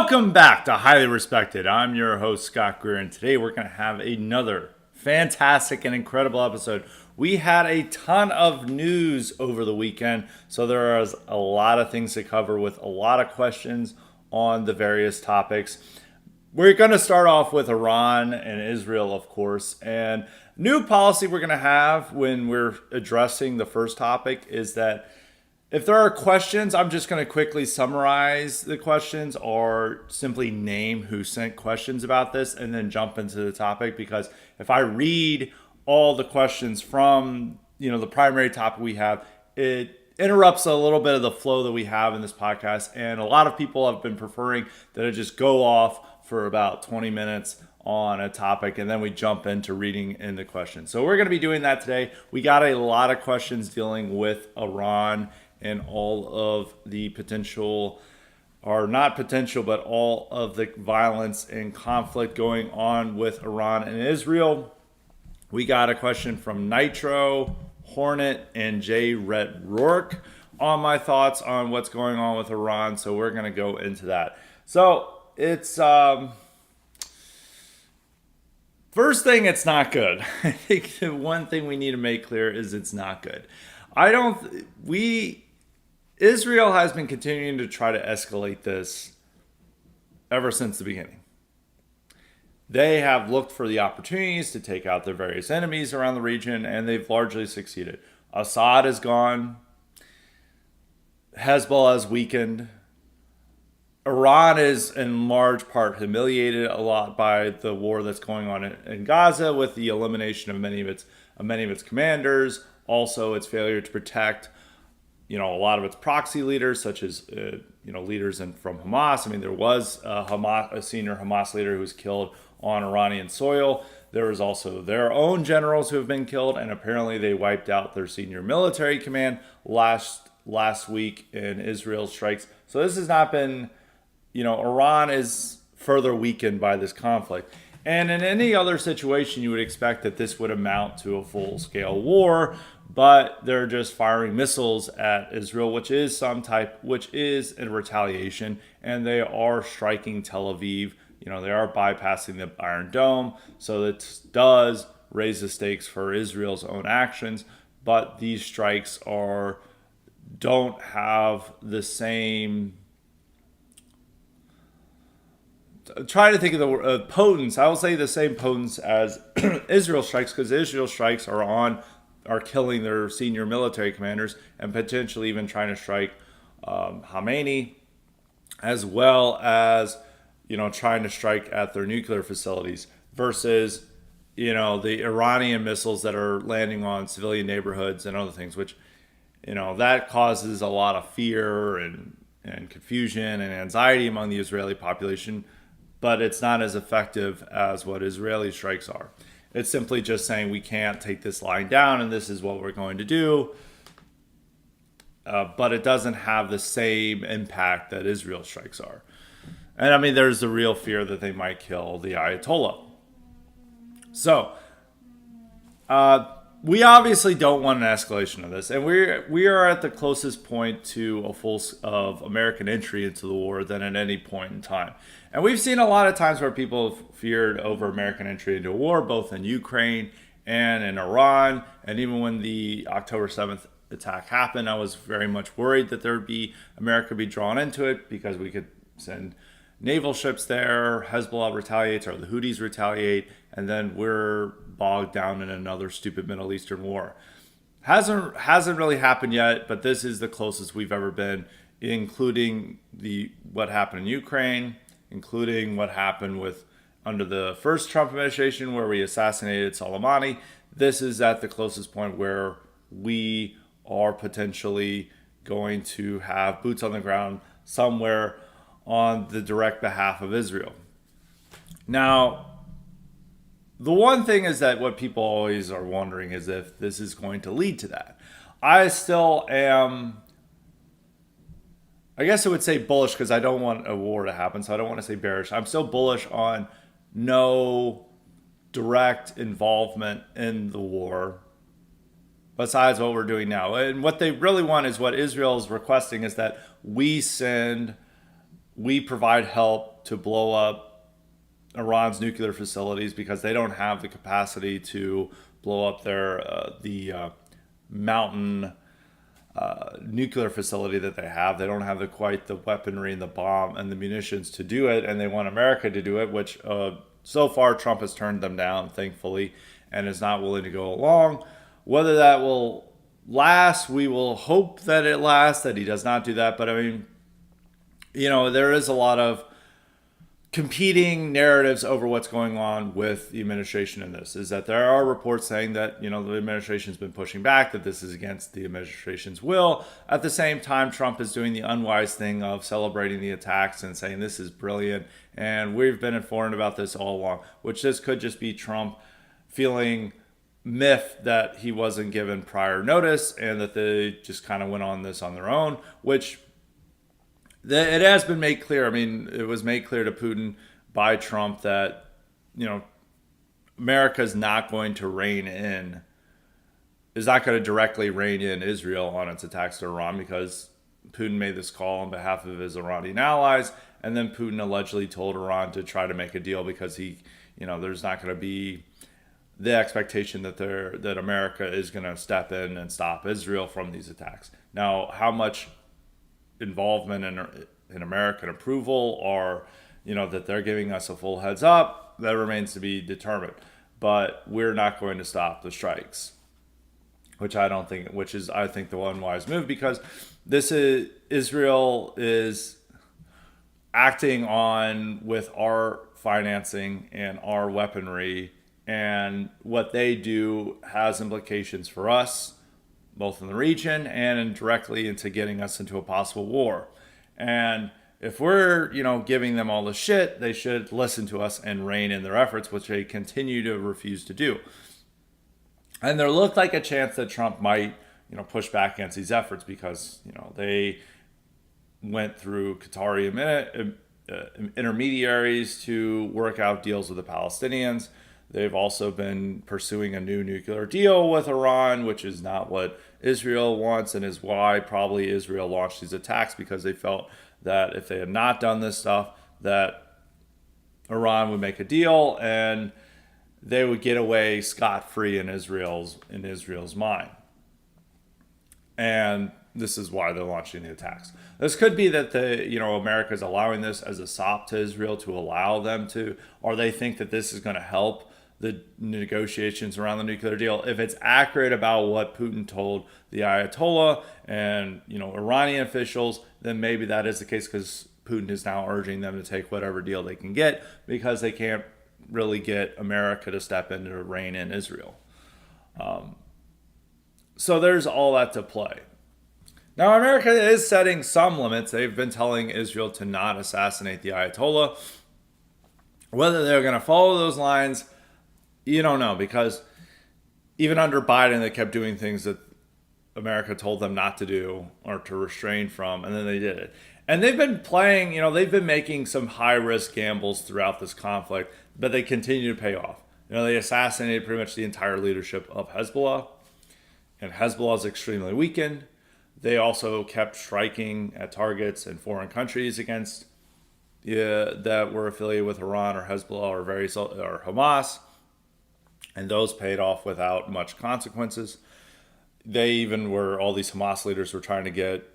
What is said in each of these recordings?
Welcome back to Highly Respected. I'm your host, Scott Greer, and today we're going to have another fantastic and incredible episode. We had a ton of news over the weekend, so there is a lot of things to cover with a lot of questions on the various topics. We're going to start off with Iran and Israel, of course, and new policy we're going to have when we're addressing the first topic is that if there are questions, I'm just going to quickly summarize the questions or simply name who sent questions about this and then jump into the topic, because if I read all the questions from, the primary topic we have, it interrupts a little bit of the flow that we have in this podcast. And a lot of people have been preferring that I just go off for about 20 minutes on a topic and then we jump into reading in the questions. So we're going to be doing that today. We got a lot of questions dealing with Iran and all of the potential, or not potential, but all of the violence and conflict going on with Iran and Israel. We got a question from Nitro, Hornet, and J. Red Rourke on my thoughts on what's going on with Iran. So we're going to go into that. So it's, first thing, it's not good. I think the one thing we need to make clear is it's not good. Israel has been continuing to try to escalate this ever since the beginning. They have looked for the opportunities to take out their various enemies around the region, and they've largely succeeded. Assad is gone. Hezbollah is weakened. Iran is in large part humiliated a lot by the war that's going on in Gaza, with the elimination of many of its commanders. Also, its failure to protect a lot of its proxy leaders, such as, leaders from Hamas. I mean, there was a senior Hamas leader who was killed on Iranian soil. There was also their own generals who have been killed, and apparently they wiped out their senior military command last week in Israel strikes. So this has not been, Iran is further weakened by this conflict. And in any other situation, you would expect that this would amount to a full-scale war, but they're just firing missiles at Israel, which is in retaliation, and they are striking Tel Aviv. They are bypassing the Iron Dome, so that does raise the stakes for Israel's own actions. But these strikes don't have the same. Try to think of the word potence. I will say the same potence as Israel strikes, because Israel strikes are killing their senior military commanders and potentially even trying to strike Khamenei, as well as trying to strike at their nuclear facilities, versus the Iranian missiles that are landing on civilian neighborhoods and other things, which that causes a lot of fear and confusion and anxiety among the Israeli population. But it's not as effective as what Israeli strikes are. It's simply just saying we can't take this line down and this is what we're going to do. But it doesn't have the same impact that Israel strikes are. And I mean, there's the real fear that they might kill the Ayatollah. So, we obviously don't want an escalation of this. And we are at the closest point to of American entry into the war than at any point in time. And we've seen a lot of times where people have feared over American entry into a war, both in Ukraine and in Iran. And even when the October 7th attack happened, I was very much worried that America would be drawn into it, because we could send naval ships there, Hezbollah retaliates, or the Houthis retaliate, and then we're bogged down in another stupid Middle Eastern war. Hasn't really happened yet, but this is the closest we've ever been, including what happened in Ukraine, including what happened under the first Trump administration, where we assassinated Soleimani. This is at the closest point where we are potentially going to have boots on the ground somewhere on the direct behalf of Israel. Now, the one thing is that what people always are wondering is if this is going to lead to that. I still am, I guess I would say bullish, because I don't want a war to happen, so I don't want to say bearish. I'm still bullish on no direct involvement in the war besides what we're doing now. And what they really want is what Israel is requesting, is that we provide help to blow up Iran's nuclear facilities because they don't have the capacity to blow up the mountain nuclear facility that they have. They don't have quite the weaponry and the bomb and the munitions to do it, and they want America to do it, which so far Trump has turned them down, thankfully, and is not willing to go along. Whether that will last, we will hope that it lasts, that he does not do that. But I mean, there is a lot of competing narratives over what's going on with the administration in this. Is that there are reports saying that the administration's been pushing back, that this is against the administration's will. At the same time, Trump is doing the unwise thing of celebrating the attacks and saying this is brilliant, and we've been informed about this all along, which this could just be Trump feeling miffed that he wasn't given prior notice and that they just kind of went on this on their own, which it has been made clear. I mean, it was made clear to Putin by Trump that, America is not going to is not going to directly rein in Israel on its attacks to Iran, because Putin made this call on behalf of his Iranian allies. And then Putin allegedly told Iran to try to make a deal because there's not going to be the expectation that America is going to step in and stop Israel from these attacks. Now, how much involvement in American approval, or that they're giving us a full heads up, that remains to be determined. But we're not going to stop the strikes, which I think the unwise move, because Israel is acting on with our financing and our weaponry, and what they do has implications for us, both in the region and directly into getting us into a possible war. And if we're, giving them all the shit, they should listen to us and rein in their efforts, which they continue to refuse to do. And there looked like a chance that Trump might, push back against these efforts because, they went through Qatari intermediaries to work out deals with the Palestinians. They've also been pursuing a new nuclear deal with Iran, which is not what Israel wants, and is why probably Israel launched these attacks, because they felt that if they had not done this stuff, that Iran would make a deal and they would get away scot-free in Israel's mind. And this is why they're launching the attacks. This could be that America is allowing this as a sop to Israel to allow them to, or they think that this is going to help the negotiations around the nuclear deal. If it's accurate about what Putin told the Ayatollah and Iranian officials, then maybe that is the case, because Putin is now urging them to take whatever deal they can get, because they can't really get America to step in to rein in Israel. So there's all that to play. Now, America is setting some limits. They've been telling Israel to not assassinate the Ayatollah. Whether they're going to follow those lines, you don't know, because even under Biden, they kept doing things that America told them not to do or to restrain from, and then they did it. And they've been playing, they've been making some high-risk gambles throughout this conflict, but they continue to pay off. They assassinated pretty much the entire leadership of Hezbollah, and Hezbollah is extremely weakened. They also kept striking at targets in foreign countries against that were affiliated with Iran or Hezbollah or Hamas, and those paid off without much consequences. All these Hamas leaders were trying to get,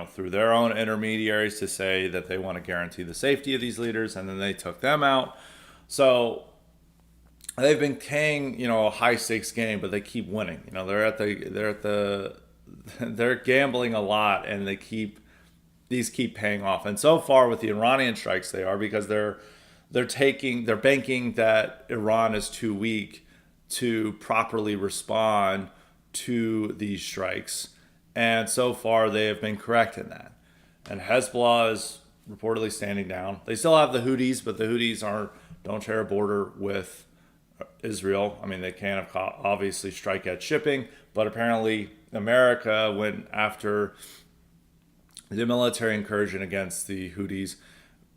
through their own intermediaries to say that they want to guarantee the safety of these leaders, and then they took them out. So they've been playing, a high stakes game, but they keep winning. They're gambling a lot, and these keep paying off. And so far with the Iranian strikes, they are, because they're banking that Iran is too weak to properly respond to these strikes. And so far they have been correct in that. And Hezbollah is reportedly standing down. They still have the Houthis, but the Houthis don't share a border with Israel. I mean, they can't obviously strike at shipping, but apparently America went after the military incursion against the Houthis.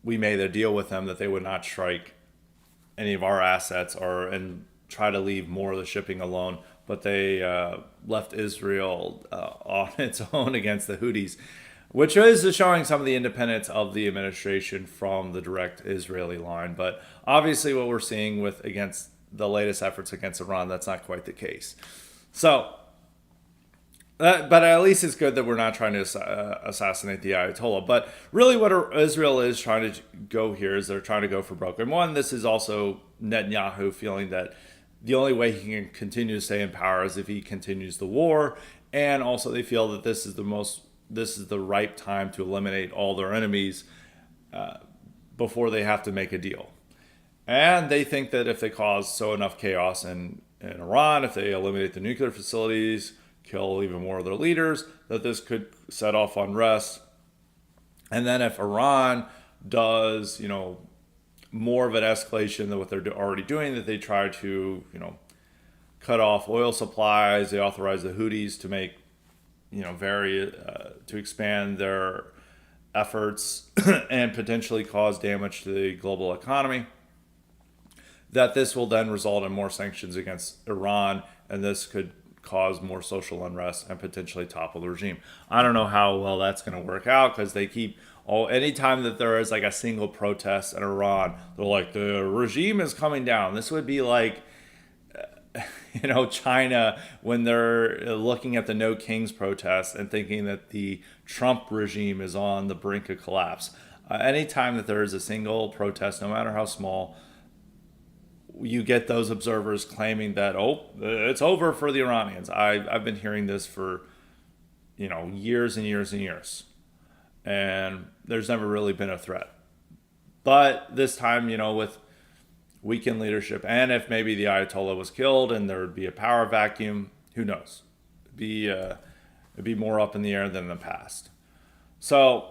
We made a deal with them that they would not strike any of our assets and try to leave more of the shipping alone. But they left Israel on its own against the Houthis, which is showing some of the independence of the administration from the direct Israeli line. But obviously, what we're seeing with against the latest efforts against Iran, that's not quite the case. So, but at least it's good that we're not trying to assassinate the Ayatollah. But really, what Israel is trying to go here is they're trying to go for broke. And one, this is also Netanyahu feeling that the only way he can continue to stay in power is if he continues the war. And also, they feel that this is the right time to eliminate all their enemies before they have to make a deal. And they think that if they cause enough chaos in Iran, if they eliminate the nuclear facilities, kill even more of their leaders, that this could set off unrest. And then if Iran does, more of an escalation than what they're already doing, that they try to, cut off oil supplies, they authorize the Houthis to make, to expand their efforts and potentially cause damage to the global economy, that this will then result in more sanctions against Iran, and this could cause more social unrest and potentially topple the regime. I don't know how well that's going to work out because they keep anytime that there is like a single protest in Iran, they're like the regime is coming down. This would be like China when they're looking at the No Kings protest and thinking that the Trump regime is on the brink of collapse. Anytime that there is a single protest, no matter how small, you get those observers claiming that, it's over for the Iranians. I've been hearing this for, years and years and years. And there's never really been a threat. But this time, with weakened leadership, and if maybe the Ayatollah was killed and there would be a power vacuum, who knows? It'd be more up in the air than in the past. So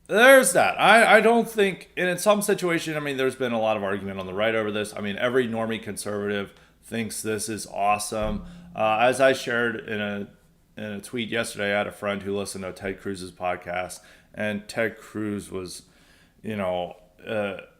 there's that. I don't think, and in some situation, there's been a lot of argument on the right over this. Every normie conservative thinks this is awesome. As I shared in a tweet yesterday, I had a friend who listened to Ted Cruz's podcast, and Ted Cruz was,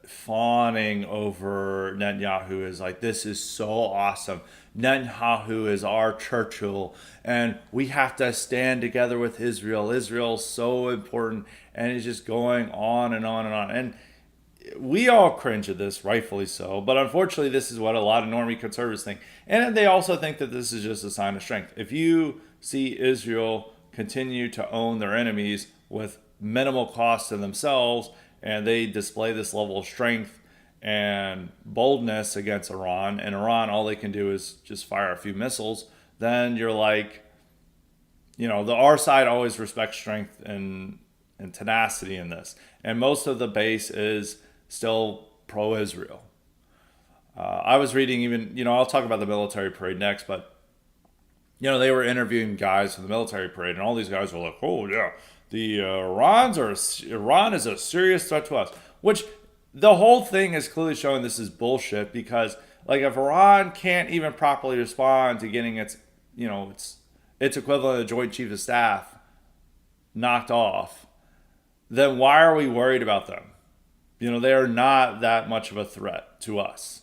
fawning over Netanyahu is like, this is so awesome. Netanyahu is our Churchill, and we have to stand together with Israel. Israel's so important, and he's just going on and on and on. And we all cringe at this, rightfully so, but unfortunately this is what a lot of normie conservatives think. And they also think that this is just a sign of strength. If you see Israel continue to own their enemies with minimal cost to themselves, and they display this level of strength and boldness against Iran, and Iran, all they can do is just fire a few missiles, then you're like, our side always respects strength and tenacity in this. And most of the base is still pro-Israel. I was reading even, I'll talk about the military parade next, but, they were interviewing guys from the military parade, and all these guys were like, oh, yeah, Iran is a serious threat to us, which the whole thing is clearly showing this is bullshit, because if Iran can't even properly respond to getting its equivalent of Joint Chief of Staff knocked off, then why are we worried about them? They are not that much of a threat to us.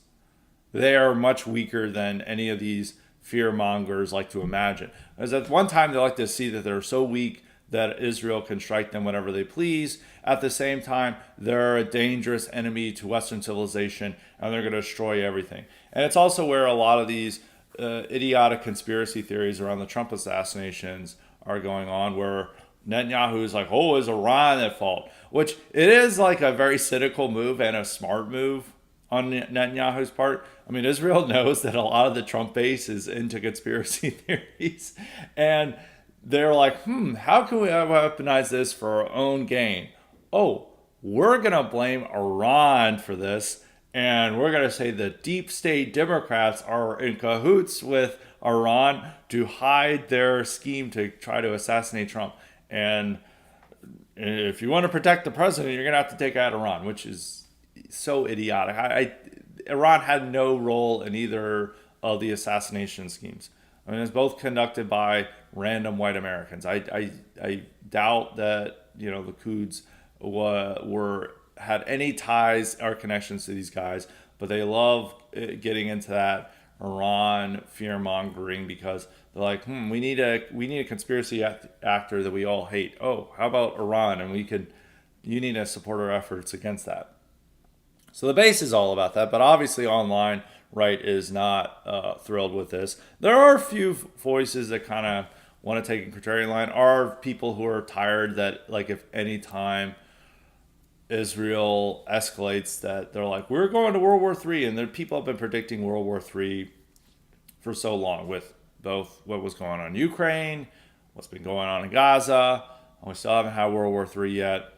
They are much weaker than any of these fear mongers like to imagine. As at one time they like to see that they're so weak that Israel can strike them whenever they please. At the same time, they're a dangerous enemy to Western civilization, and they're going to destroy everything. And it's also where a lot of these idiotic conspiracy theories around the Trump assassinations are going on, where Netanyahu is like, is Iran at fault? Which it is like a very cynical move and a smart move on Netanyahu's part. Israel knows that a lot of the Trump base is into conspiracy theories, and they're like, how can we weaponize this for our own gain? We're going to blame Iran for this, and we're going to say the deep state Democrats are in cahoots with Iran to hide their scheme to try to assassinate Trump. And if you want to protect the president, you're going to have to take out Iran, which is so idiotic. Iran had no role in either of the assassination schemes. It's both conducted by random white Americans. I doubt that the Quds had any ties or connections to these guys, but they love getting into that Iran fear mongering because they're like, we need a conspiracy actor that we all hate. Oh, how about Iran? And you need to support our efforts against that. So the base is all about that, but obviously online right is not thrilled with this. There are a few voices that kind of want to take a contrarian line. Are people who are tired that like if any time Israel escalates that they're like we're going to World War III, and there people have been predicting World War III for so long with both what was going on in Ukraine, what's been going on in Gaza. And we still haven't had World War III yet.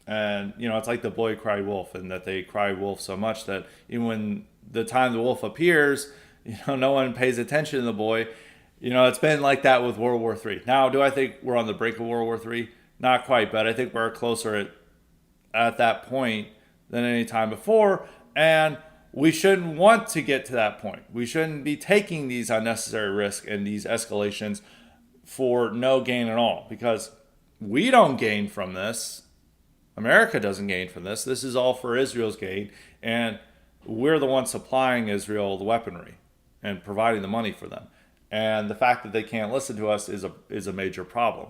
And, it's like the boy cried wolf, and that they cry wolf so much that even when the time the wolf appears, no one pays attention to the boy. It's been like that with World War III. Now, do I think we're on the brink of World War III? Not quite, but I think we're closer at that point than any time before. And we shouldn't want to get to that point. We shouldn't be taking these unnecessary risks and these escalations for no gain at all, because we don't gain from this. America doesn't gain from this. This is all for Israel's gain, and we're the ones supplying Israel the weaponry and providing the money for them. And the fact that they can't listen to us is a major problem.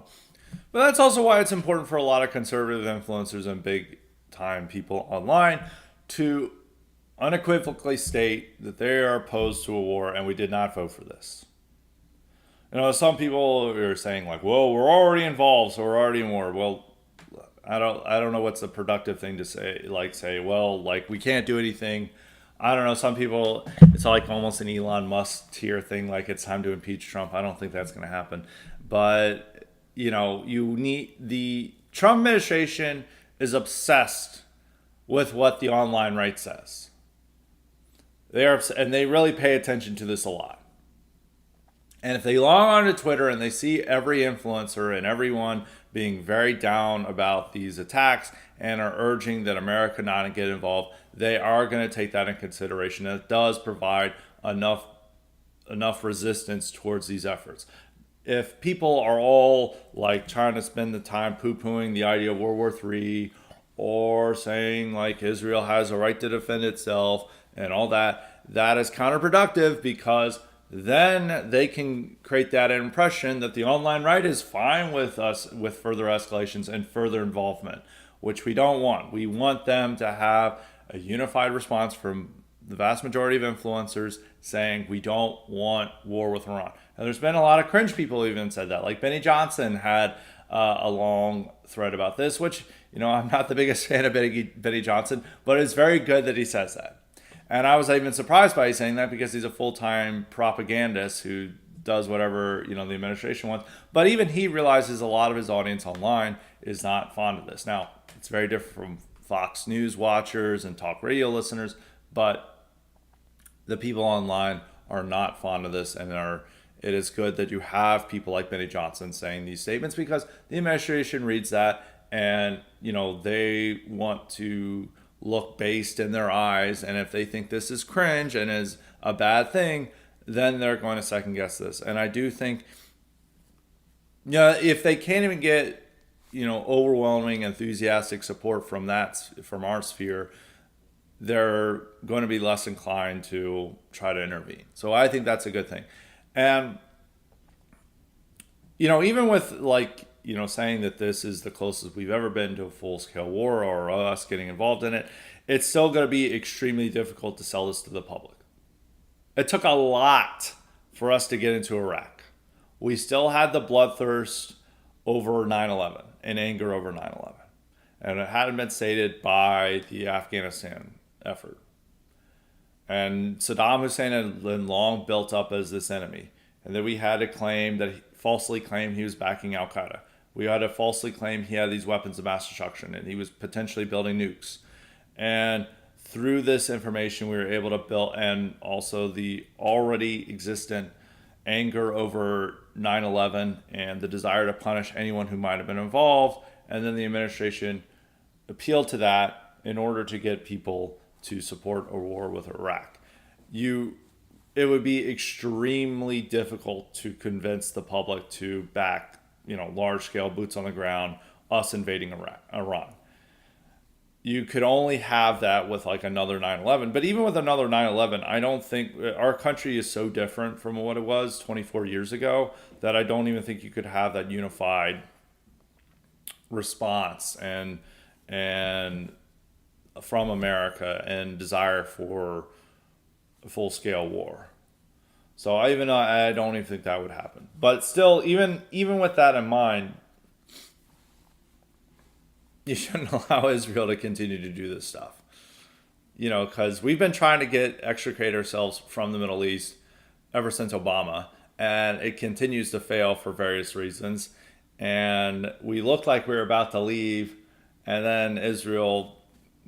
But that's also why it's important for a lot of conservative influencers and big time people online to unequivocally state that they are opposed to a war and we did not vote for this. Some people are saying like, "Well, we're already involved, so we're already in war." Well, I don't know what's the productive thing to say. Well, we can't do anything. I don't know. Some people, it's like almost an Elon Musk tier thing. Like it's time to impeach Trump. I don't think that's going to happen. But you need the Trump administration is obsessed with what the online right says. And they really pay attention to this a lot. And if they log on to Twitter and they see every influencer and everyone being very down about these attacks and are urging that America not get involved, they are going to take that in consideration. And it does provide enough resistance towards these efforts. If people are all like trying to spend the time poo-pooing the idea of World War III or saying like Israel has a right to defend itself and all that, that is counterproductive, because then they can create that impression that the online right is fine with us with further escalations and further involvement, which we don't want. We want them to have a unified response from the vast majority of influencers saying we don't want war with Iran. And there's been a lot of cringe people who even said that. Like Benny Johnson had a long thread about this, which, I'm not the biggest fan of Benny Johnson, but it's very good that he says that. And I was even surprised by saying that, because he's a full-time propagandist who does whatever, the administration wants. But even he realizes a lot of his audience online is not fond of this. Now, it's very different from Fox News watchers and talk radio listeners, but the people online are not fond of this, and it is good that you have people like Benny Johnson saying these statements, because the administration reads that and, they want to look based in their eyes, and if they think this is cringe and is a bad thing, then they're going to second guess this. And I do think, if they can't even get, overwhelming enthusiastic support from our sphere, they're going to be less inclined to try to intervene. So I think that's a good thing. And even with saying that this is the closest we've ever been to a full-scale war or us getting involved in it, it's still going to be extremely difficult to sell this to the public. It took a lot for us to get into Iraq. We still had the bloodthirst over 9/11 and anger over 9/11. And it hadn't been sated by the Afghanistan effort. And Saddam Hussein had been long built up as this enemy. And then we had to falsely claim he was backing Al-Qaeda. We had to falsely claim he had these weapons of mass destruction and he was potentially building nukes. And through this information, we were able to build, and also the already existent anger over 9/11 and the desire to punish anyone who might have been involved. And then the administration appealed to that in order to get people to support a war with Iraq. It would be extremely difficult to convince the public to back, large-scale boots on the ground, us invading Iran. you could only have that with like another 9/11. But even with another 9/11, I don't think our country is so different from what it was 24 years ago that I don't even think you could have that unified response and from America and desire for a full scale war. So I don't even think that would happen. But still, even with that in mind, you shouldn't allow Israel to continue to do this stuff. Because we've been trying to extricate ourselves from the Middle East ever since Obama, and it continues to fail for various reasons. And we looked like we were about to leave, and then Israel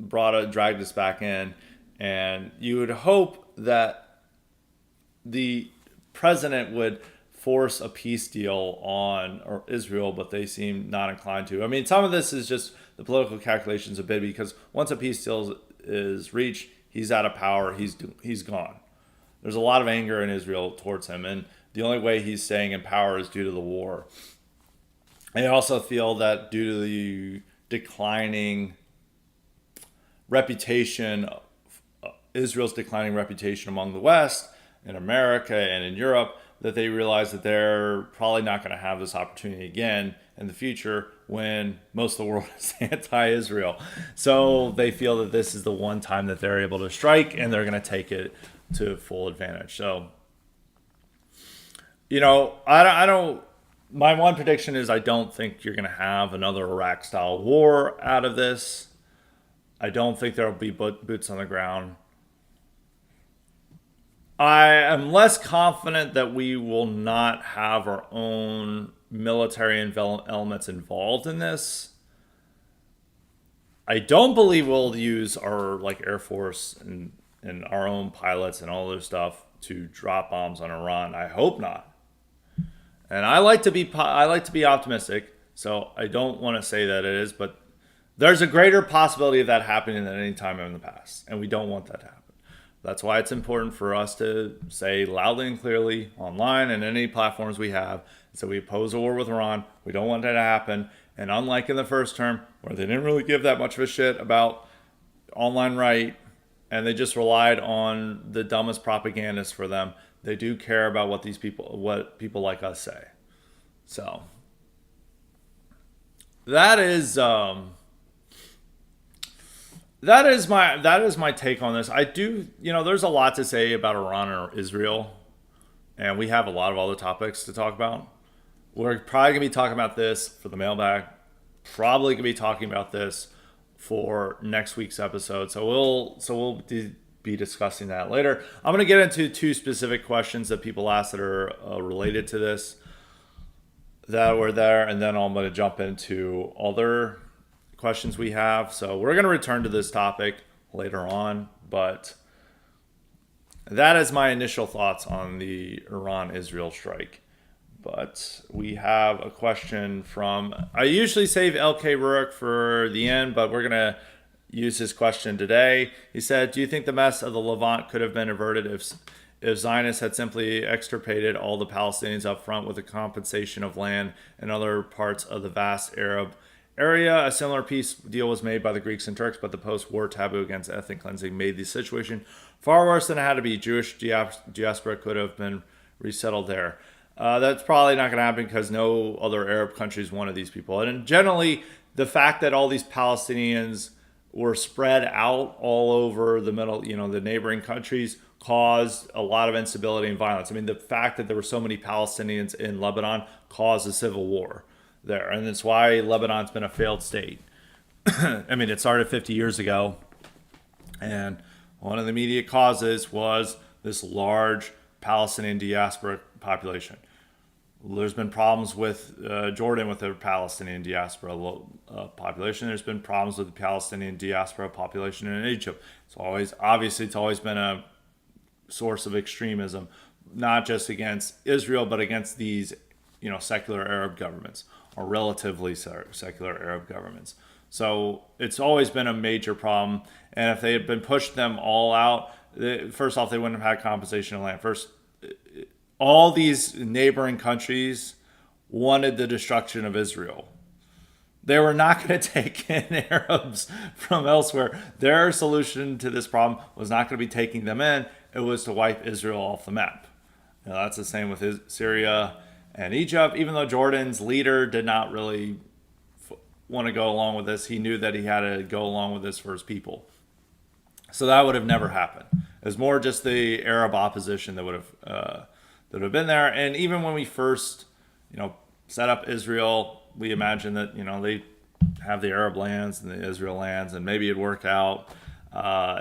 dragged us back in. And you would hope that the president would force a peace deal on Israel, but they seem not inclined to. I mean, some of this is just the political calculations a bit, because once a peace deal is reached, he's out of power. He's gone. There's a lot of anger in Israel towards him, and the only way he's staying in power is due to the war. I also feel that due to the declining reputation, Israel's declining reputation among the West, in America and in Europe, that they realize that they're probably not going to have this opportunity again in the future when most of the world is anti-Israel. So they feel that this is the one time that they're able to strike, and they're going to take it to full advantage. So, I don't. My one prediction is I don't think you're going to have another Iraq-style war out of this. I don't think there'll be boots on the ground. I am less confident that we will not have our own military elements involved in this. I don't believe we'll use our Air Force and our own pilots and all this stuff to drop bombs on Iran. I hope not. And I like to be optimistic, so I don't want to say that it is, but there's a greater possibility of that happening than any time in the past, and we don't want that to happen. That's why it's important for us to say loudly and clearly online and any platforms we have. So we oppose a war with Iran. We don't want that to happen. And unlike in the first term, where they didn't really give that much of a shit about online right, and they just relied on the dumbest propagandists for them, they do care about what people like us say. So that is my take on this. I do, there's a lot to say about Iran or Israel, and we have a lot of other topics to talk about. We're probably gonna be talking about this for the mailbag. Probably gonna be talking about this for next week's episode. So we'll be discussing that later. I'm gonna get into two specific questions that people asked that are related to this that were there, and then I'm gonna jump into other questions we have. So we're going to return to this topic later on, but that is my initial thoughts on the Iran-Israel strike. But we have a question from, I usually save LK Rurik for the end, but we're going to use his question today. He said, do you think the mess of the Levant could have been averted if Zionists had simply extirpated all the Palestinians up front with a compensation of land and other parts of the vast Arab area? A similar peace deal was made by the Greeks and Turks, but the post-war taboo against ethnic cleansing made the situation far worse than it had to be. Jewish diaspora could have been resettled there. That's probably not going to happen because no other Arab countries wanted these people. And generally, the fact that all these Palestinians were spread out all over the middle, the neighboring countries, caused a lot of instability and violence. I mean, the fact that there were so many Palestinians in Lebanon caused a civil war there, and that's why Lebanon's been a failed state. I mean, it started 50 years ago, and one of the immediate causes was this large Palestinian diaspora population. There's been problems with Jordan with the Palestinian diaspora population. There's been problems with the Palestinian diaspora population in Egypt. It's always been a source of extremism, not just against Israel, but against these, secular Arab governments, or relatively secular Arab governments. So it's always been a major problem. And if they had been pushed them all out, first off, they wouldn't have had compensation of land. First, all these neighboring countries wanted the destruction of Israel. They were not going to take in Arabs from elsewhere. Their solution to this problem was not going to be taking them in. It was to wipe Israel off the map. That's the same with Syria and Egypt. Even though Jordan's leader did not really want to go along with this, he knew that he had to go along with this for his people. So that would have never happened. It was more just the Arab opposition that would have been there. And even when we first, set up Israel, we imagined that they have the Arab lands and the Israel lands, and maybe it'd work out.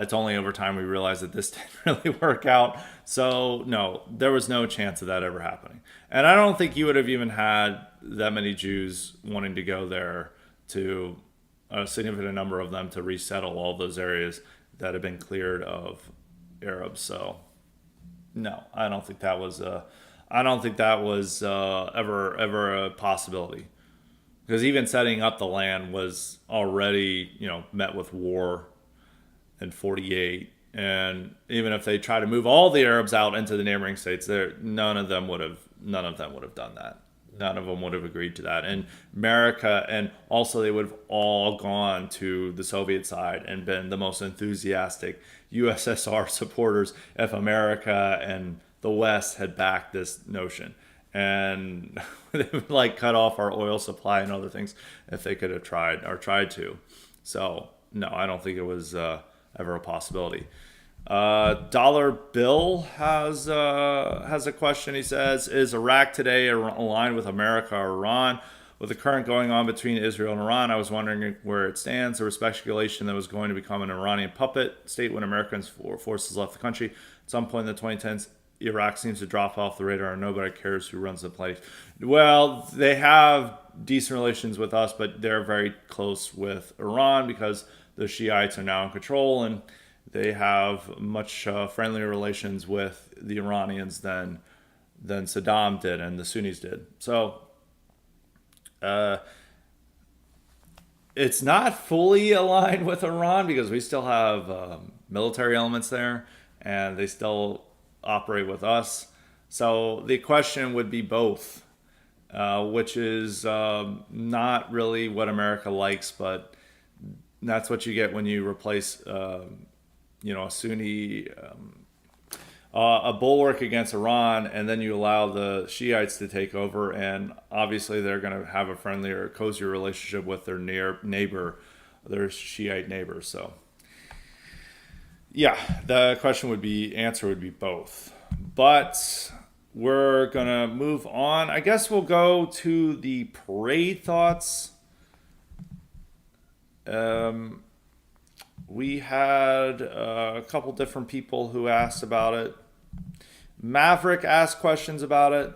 It's only over time we realized that this didn't really work out. So no, there was no chance of that ever happening. And I don't think you would have even had that many Jews wanting to go there, to a significant number of them, to resettle all those areas that have been cleared of Arabs. So no, I don't think that was ever a possibility, because even setting up the land was already met with war in 48. And even if they try to move all the Arabs out into the neighboring states, none of them would have done that. None of them would have agreed to that. And America, and also they would have all gone to the Soviet side and been the most enthusiastic USSR supporters if America and the West had backed this notion. And they would cut off our oil supply and other things if they could have tried to. So no, I don't think it was ever a possibility. Dollar Bill has a question. He says, is Iraq today aligned with America or Iran? With the current going on between Israel and Iran, I was wondering where it stands. There was speculation that it was going to become an Iranian puppet state when American forces left the country. At some point in the 2010s, Iraq seems to drop off the radar and nobody cares who runs the place. Well, they have decent relations with us, but they're very close with Iran because the Shiites are now in control, and they have much friendlier relations with the Iranians than Saddam did and the Sunnis did. So it's not fully aligned with Iran because we still have military elements there, and they still operate with us. So the question would be both, which is not really what America likes, but that's what you get when you replace a Sunni, a bulwark against Iran, and then you allow the Shiites to take over, and obviously they're going to have a friendlier, cozier relationship with their neighbor, their Shiite neighbor. So yeah, the answer would be both. But we're going to move on. I guess we'll go to the parade thoughts. We had a couple different people who asked about it. Maverick asked questions about it.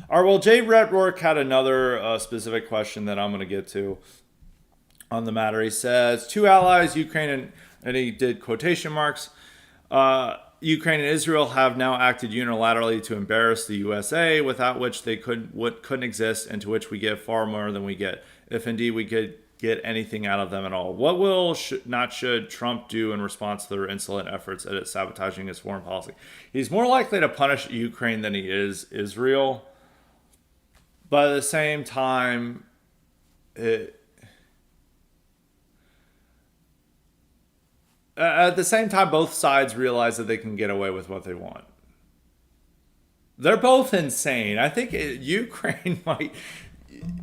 All right, well, Jay Redrourke had another specific question that I'm going to get to on the matter. He says, two allies, Ukraine and he did quotation marks. Ukraine and Israel have now acted unilaterally to embarrass the USA, without which they couldn't exist, and to which we give far more than we get, if indeed we could get anything out of them at all. What should Trump do in response to their insolent efforts at sabotaging his foreign policy? He's more likely to punish Ukraine than he is Israel. But at the same time, both sides realize that they can get away with what they want. They're both insane. I think Ukraine might...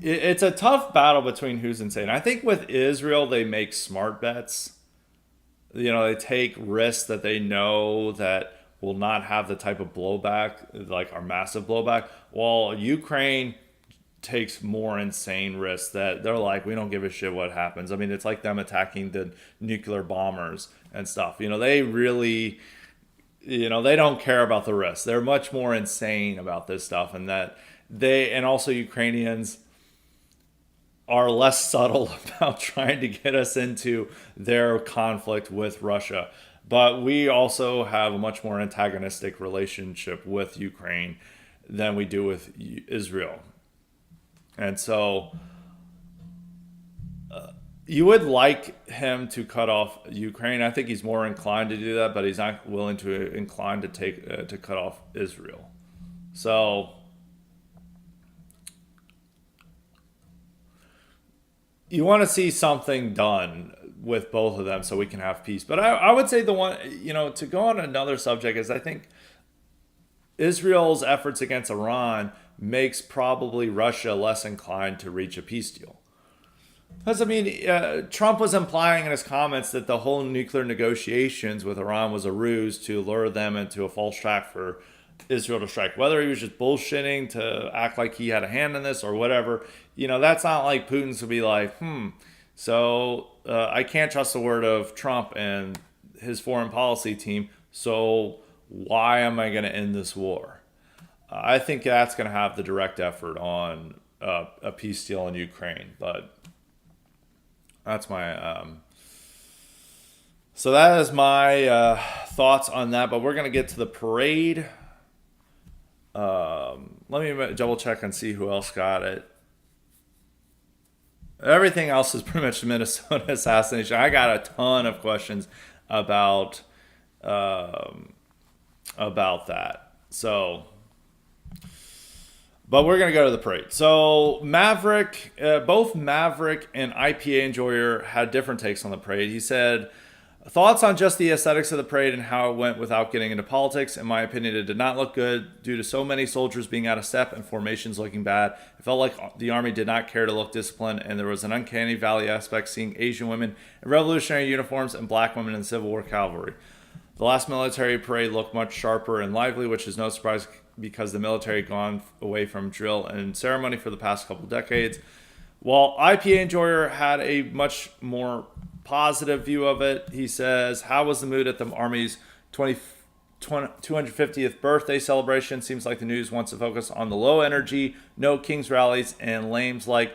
It's a tough battle between who's insane. I think with Israel, they make smart bets. They take risks that they know that will not have the type of blowback, like our massive blowback, while Ukraine takes more insane risks that they're like, we don't give a shit what happens. I mean, it's like them attacking the nuclear bombers and stuff. They really, they don't care about the risks. They're much more insane about this stuff, and and also Ukrainians are less subtle about trying to get us into their conflict with Russia. But we also have a much more antagonistic relationship with Ukraine than we do with Israel. And so you would like him to cut off Ukraine. I think he's more inclined to do that, but he's not inclined to cut off Israel. So You want to see something done with both of them so we can have peace. But I would say the one, to go on another subject is I think Israel's efforts against Iran makes probably Russia less inclined to reach a peace deal. Because, I mean, Trump was implying in his comments that the whole nuclear negotiations with Iran was a ruse to lure them into a false track for Israel to strike. Whether he was just bullshitting to act like he had a hand in this or whatever, that's not like Putin's to be like, so I can't trust the word of Trump and his foreign policy team, so why am I going to end this war? I think that's going to have the direct effort on a peace deal in Ukraine, but that's my so that is my thoughts on that. But we're gonna get to the parade. Let me double check and see who else got it. Everything else is pretty much Minnesota assassination. I got a ton of questions about about that. So, but we're gonna go to the parade. So Maverick, both Maverick and IPA Enjoyer had different takes on the parade. He said, thoughts on just the aesthetics of the parade and how it went without getting into politics. In my opinion, it did not look good due to so many soldiers being out of step and formations looking bad. It felt like the army did not care to look disciplined, and there was an uncanny valley aspect seeing Asian women in revolutionary uniforms and black women in Civil War cavalry. The last military parade looked much sharper and lively, which is no surprise because the military had gone away from drill and ceremony for the past couple decades. While IPA Enjoyer had a much more positive view of it, he says, how was the mood at the Army's 250th birthday celebration? Seems like the news wants to focus on the low energy, no King's rallies, and lames like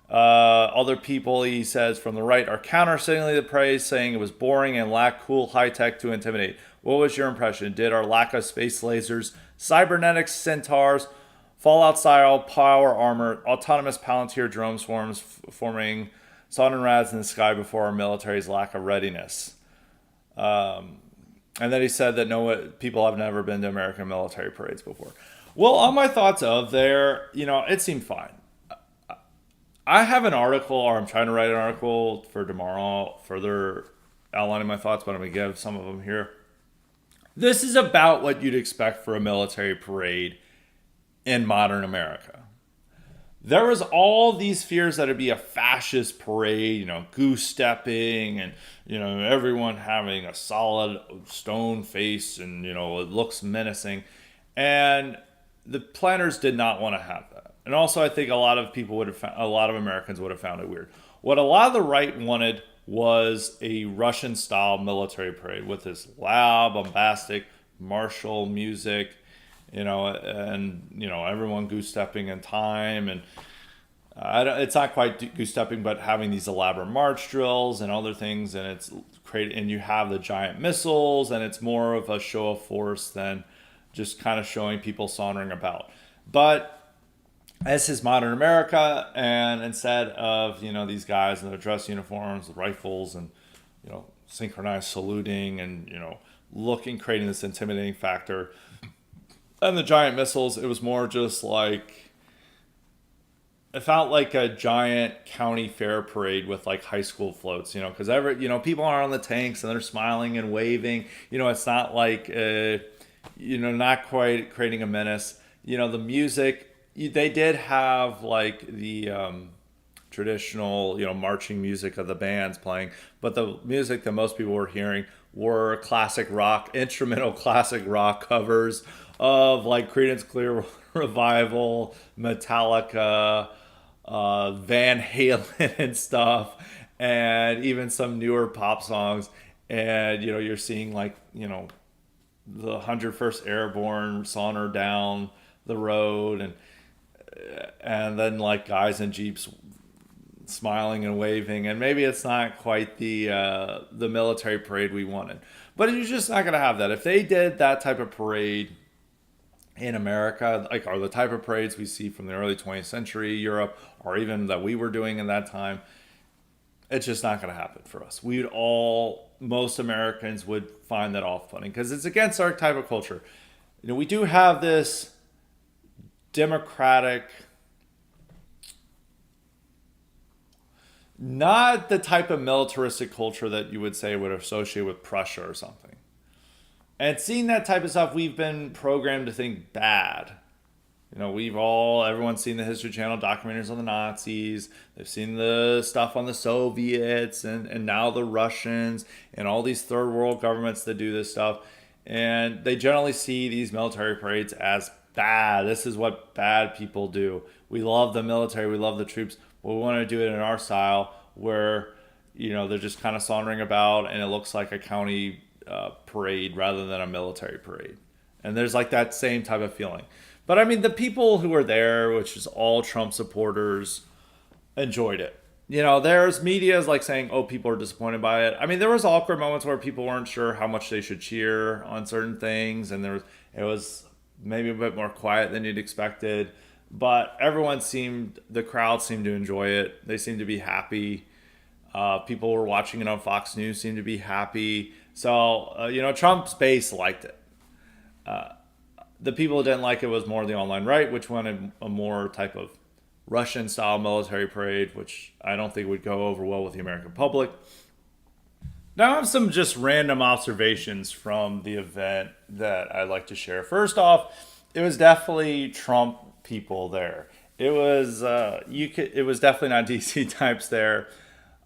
other people, he says, from the right are counter-signaling the praise, saying it was boring and lacked cool high-tech to intimidate. What was your impression? Did our lack of space lasers, cybernetics, centaurs, Fallout-style power armor, autonomous Palantir drone swarms forming soldering rads in the sky before our military's lack of readiness? And then he said that no people have never been to American military parades before. Well, on my thoughts of there, it seemed fine. I have an article, or I'm trying to write an article for tomorrow, further outlining my thoughts, but I'm going to give some of them here. This is about what you'd expect for a military parade in modern America. There was all these fears that it'd be a fascist parade, goose stepping and, everyone having a solid stone face and, it looks menacing. And the planners did not want to have that. And also, I think a lot of Americans would have found it weird. What a lot of the right wanted was a Russian-style military parade with this loud, bombastic, martial music, and everyone goose stepping in time, and it's not quite goose stepping, but having these elaborate march drills and other things, and it's created, and you have the giant missiles, and it's more of a show of force than just kind of showing people sauntering about. But this is modern America, and instead of these guys in their dress uniforms with rifles and synchronized saluting and creating this intimidating factor, and the giant missiles, it was more just like, it felt like a giant county fair parade with like high school floats, because people are on the tanks and they're smiling and waving. It's not like not quite creating a menace. The music, they did have like the traditional, marching music of the bands playing, but the music that most people were hearing were classic rock, instrumental classic rock covers of like Creedence Clearwater Revival, Metallica, Van Halen and stuff, and even some newer pop songs. And you're seeing like the 101st Airborne saunter down the road, and then like guys in jeeps smiling and waving. And maybe it's not quite the military parade we wanted, but you're just not gonna have that. If they did that type of parade in America, like are the type of parades we see from the early 20th century Europe, or even that we were doing in that time, it's just not going to happen for us. Most Americans would find that off-putting because it's against our type of culture. We do have this democratic, Not the type of militaristic culture that you would say would associate with Prussia or something. And seeing that type of stuff, we've been programmed to think bad. Everyone's seen the History Channel documentaries on the Nazis. They've seen the stuff on the Soviets and now the Russians and all these third world governments that do this stuff. And they generally see these military parades as bad. This is what bad people do. We love the military. We love the troops. But we want to do it in our style where, they're just kind of sauntering about and it looks like a county parade rather than a military parade. And there's like that same type of feeling. But I mean, the people who were there, which is all Trump supporters, enjoyed it. There's media's like saying, "Oh, people are disappointed by it." I mean, there was awkward moments where people weren't sure how much they should cheer on certain things, and it was maybe a bit more quiet than you'd expected. But the crowd seemed to enjoy it. They seemed to be happy. People were watching it on Fox News, seemed to be happy. So, Trump's base liked it. The people who didn't like it was more the online right, which wanted a more type of Russian-style military parade, which I don't think would go over well with the American public. Now I have some just random observations from the event that I'd like to share. First off, it was definitely Trump people there. It was it was definitely not DC types there.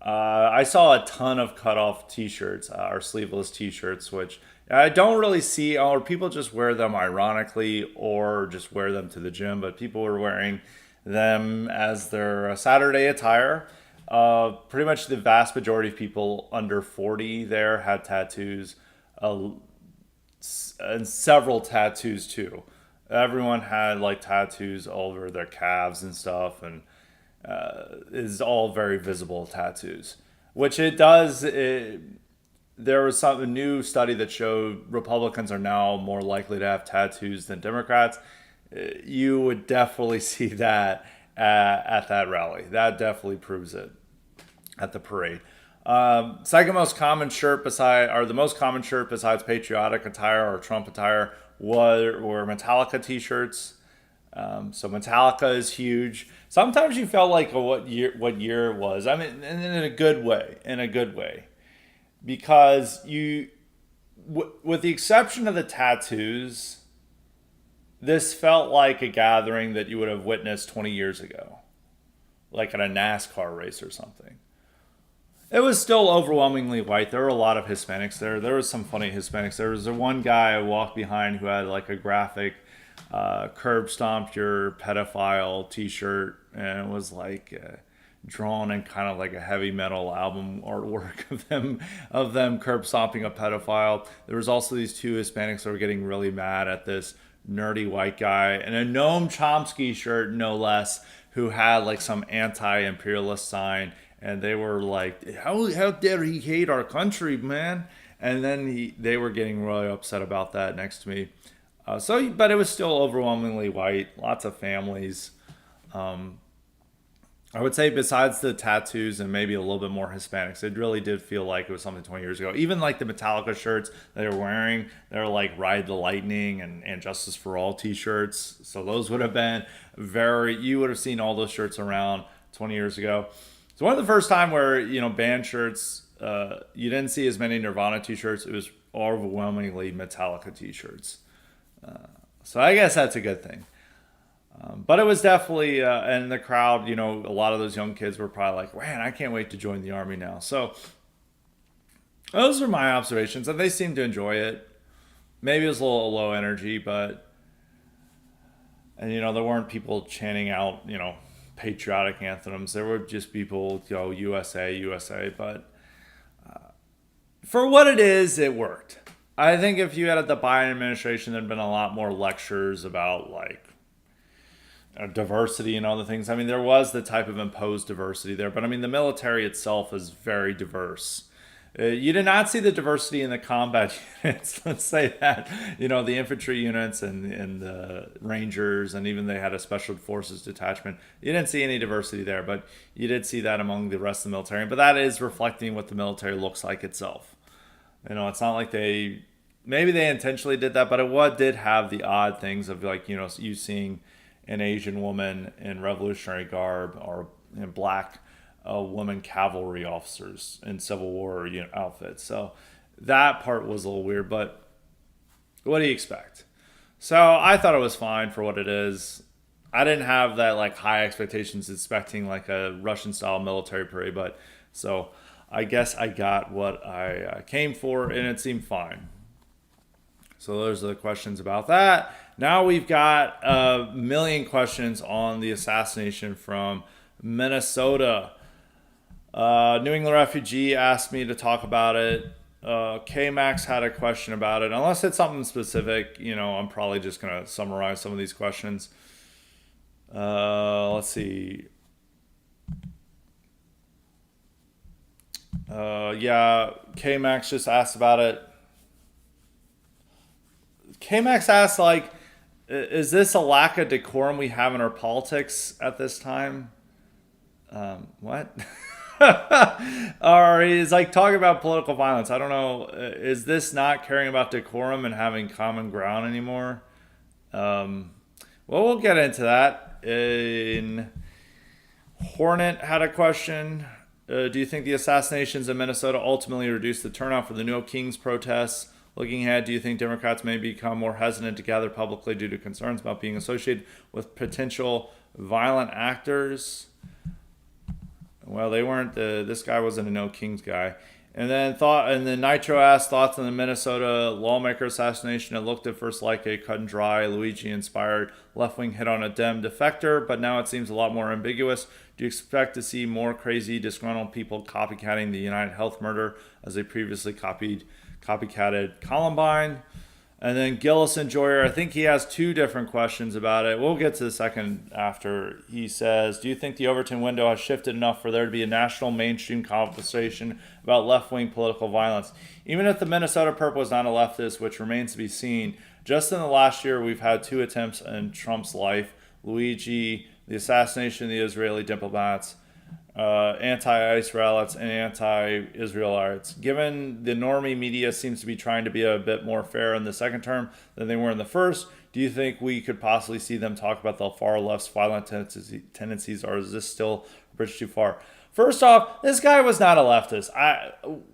I saw a ton of cutoff T-shirts, or sleeveless T-shirts, which I don't really see, or people just wear them ironically, or just wear them to the gym. But people were wearing them as their Saturday attire. Pretty much the vast majority of people under 40 there had tattoos, and several tattoos too. Everyone had like tattoos all over their calves and stuff, and is all very visible tattoos. Which it does. There was a new study that showed Republicans are now more likely to have tattoos than Democrats. You would definitely see that at that rally. That definitely proves it at the parade. Second most common shirt the most common shirt besides patriotic attire or Trump attire were Metallica T-shirts. So Metallica is huge. Sometimes you felt like what year it was. I mean, in a good way. Because with the exception of the tattoos, this felt like a gathering that you would have witnessed 20 years ago, like at a NASCAR race or something. It was still overwhelmingly white. There were a lot of Hispanics there. There was some funny Hispanics. There was one guy I walked behind who had like a graphic curb stomped your pedophile T-shirt, and it was like drawn in kind of like a heavy metal album artwork of them curb stomping a pedophile. There was also these two Hispanics that were getting really mad at this nerdy white guy in a Noam Chomsky shirt, no less, who had like some anti-imperialist sign, and they were like, "How dare he hate our country, man?" And then they were getting really upset about that next to me. But it was still overwhelmingly white, lots of families. I would say besides the tattoos and maybe a little bit more Hispanics, it really did feel like it was something 20 years ago. Even like the Metallica shirts they were wearing, they were like Ride the Lightning and Justice for All t-shirts. So those would have been you would have seen all those shirts around 20 years ago. So one of the first time where, band shirts, you didn't see as many Nirvana t-shirts. It was overwhelmingly Metallica t-shirts. So I guess that's a good thing. But it was definitely, and the crowd, a lot of those young kids were probably like, "Man, I can't wait to join the army now." So those are my observations, and they seemed to enjoy it. Maybe it was a little low energy, and there weren't people chanting out, patriotic anthems. There were just people, USA, USA. But for what it is, it worked. I think if you had the Biden administration, there'd been a lot more lectures about like diversity and other things. I mean, there was the type of imposed diversity there, but I mean, the military itself is very diverse. You did not see the diversity in the combat units. Let's say that, the infantry units and the Rangers, and even they had a special forces detachment. You didn't see any diversity there, but you did see that among the rest of the military. But that is reflecting what the military looks like itself. It's not like maybe they intentionally did that, but it did have the odd things of like, you seeing an Asian woman in revolutionary garb or in black women cavalry officers in Civil War outfits. So that part was a little weird, but what do you expect? So I thought it was fine for what it is. I didn't have that like high expectations, expecting like a Russian style military parade, but so I guess I got what I came for, and it seemed fine. So those are the questions about that. Now we've got a million questions on the assassination from Minnesota. New England refugee asked me to talk about it. K-Max had a question about it. Unless it's something specific, I'm probably just going to summarize some of these questions. Let's see. Yeah, K-Max just asked about it. K-Max asked, like, is this a lack of decorum we have in our politics at this time? What? Or he's like talking about political violence. I don't know. Is this not caring about decorum and having common ground anymore? Well, we'll get into that. Hornet had a question. Do you think the assassinations in Minnesota ultimately reduced the turnout for the No Kings protests? Looking ahead, do you think Democrats may become more hesitant to gather publicly due to concerns about being associated with potential violent actors? Well, they weren't. This guy wasn't a No Kings guy. And then Nitro asked thoughts on the Minnesota lawmaker assassination. It looked at first like a cut and dry Luigi-inspired left-wing hit on a Dem defector, but now it seems a lot more ambiguous. Do you expect to see more crazy, disgruntled people copycatting the United Health murder as they previously copycatted Columbine? And then Gillis Enjoyer, I think he has two different questions about it. We'll get to the second after. He says, do you think the Overton window has shifted enough for there to be a national mainstream conversation about left-wing political violence? Even if the Minnesota Perp was not a leftist, which remains to be seen, just in the last year we've had two attempts in Trump's life. Luigi, the assassination of the Israeli diplomats, anti-Israelites and anti-Israelites. Given the normie media seems to be trying to be a bit more fair in the second term than they were in the first, do you think we could possibly see them talk about the far left's violent tendencies, or is this still a bridge too far? First off, this guy was not a leftist.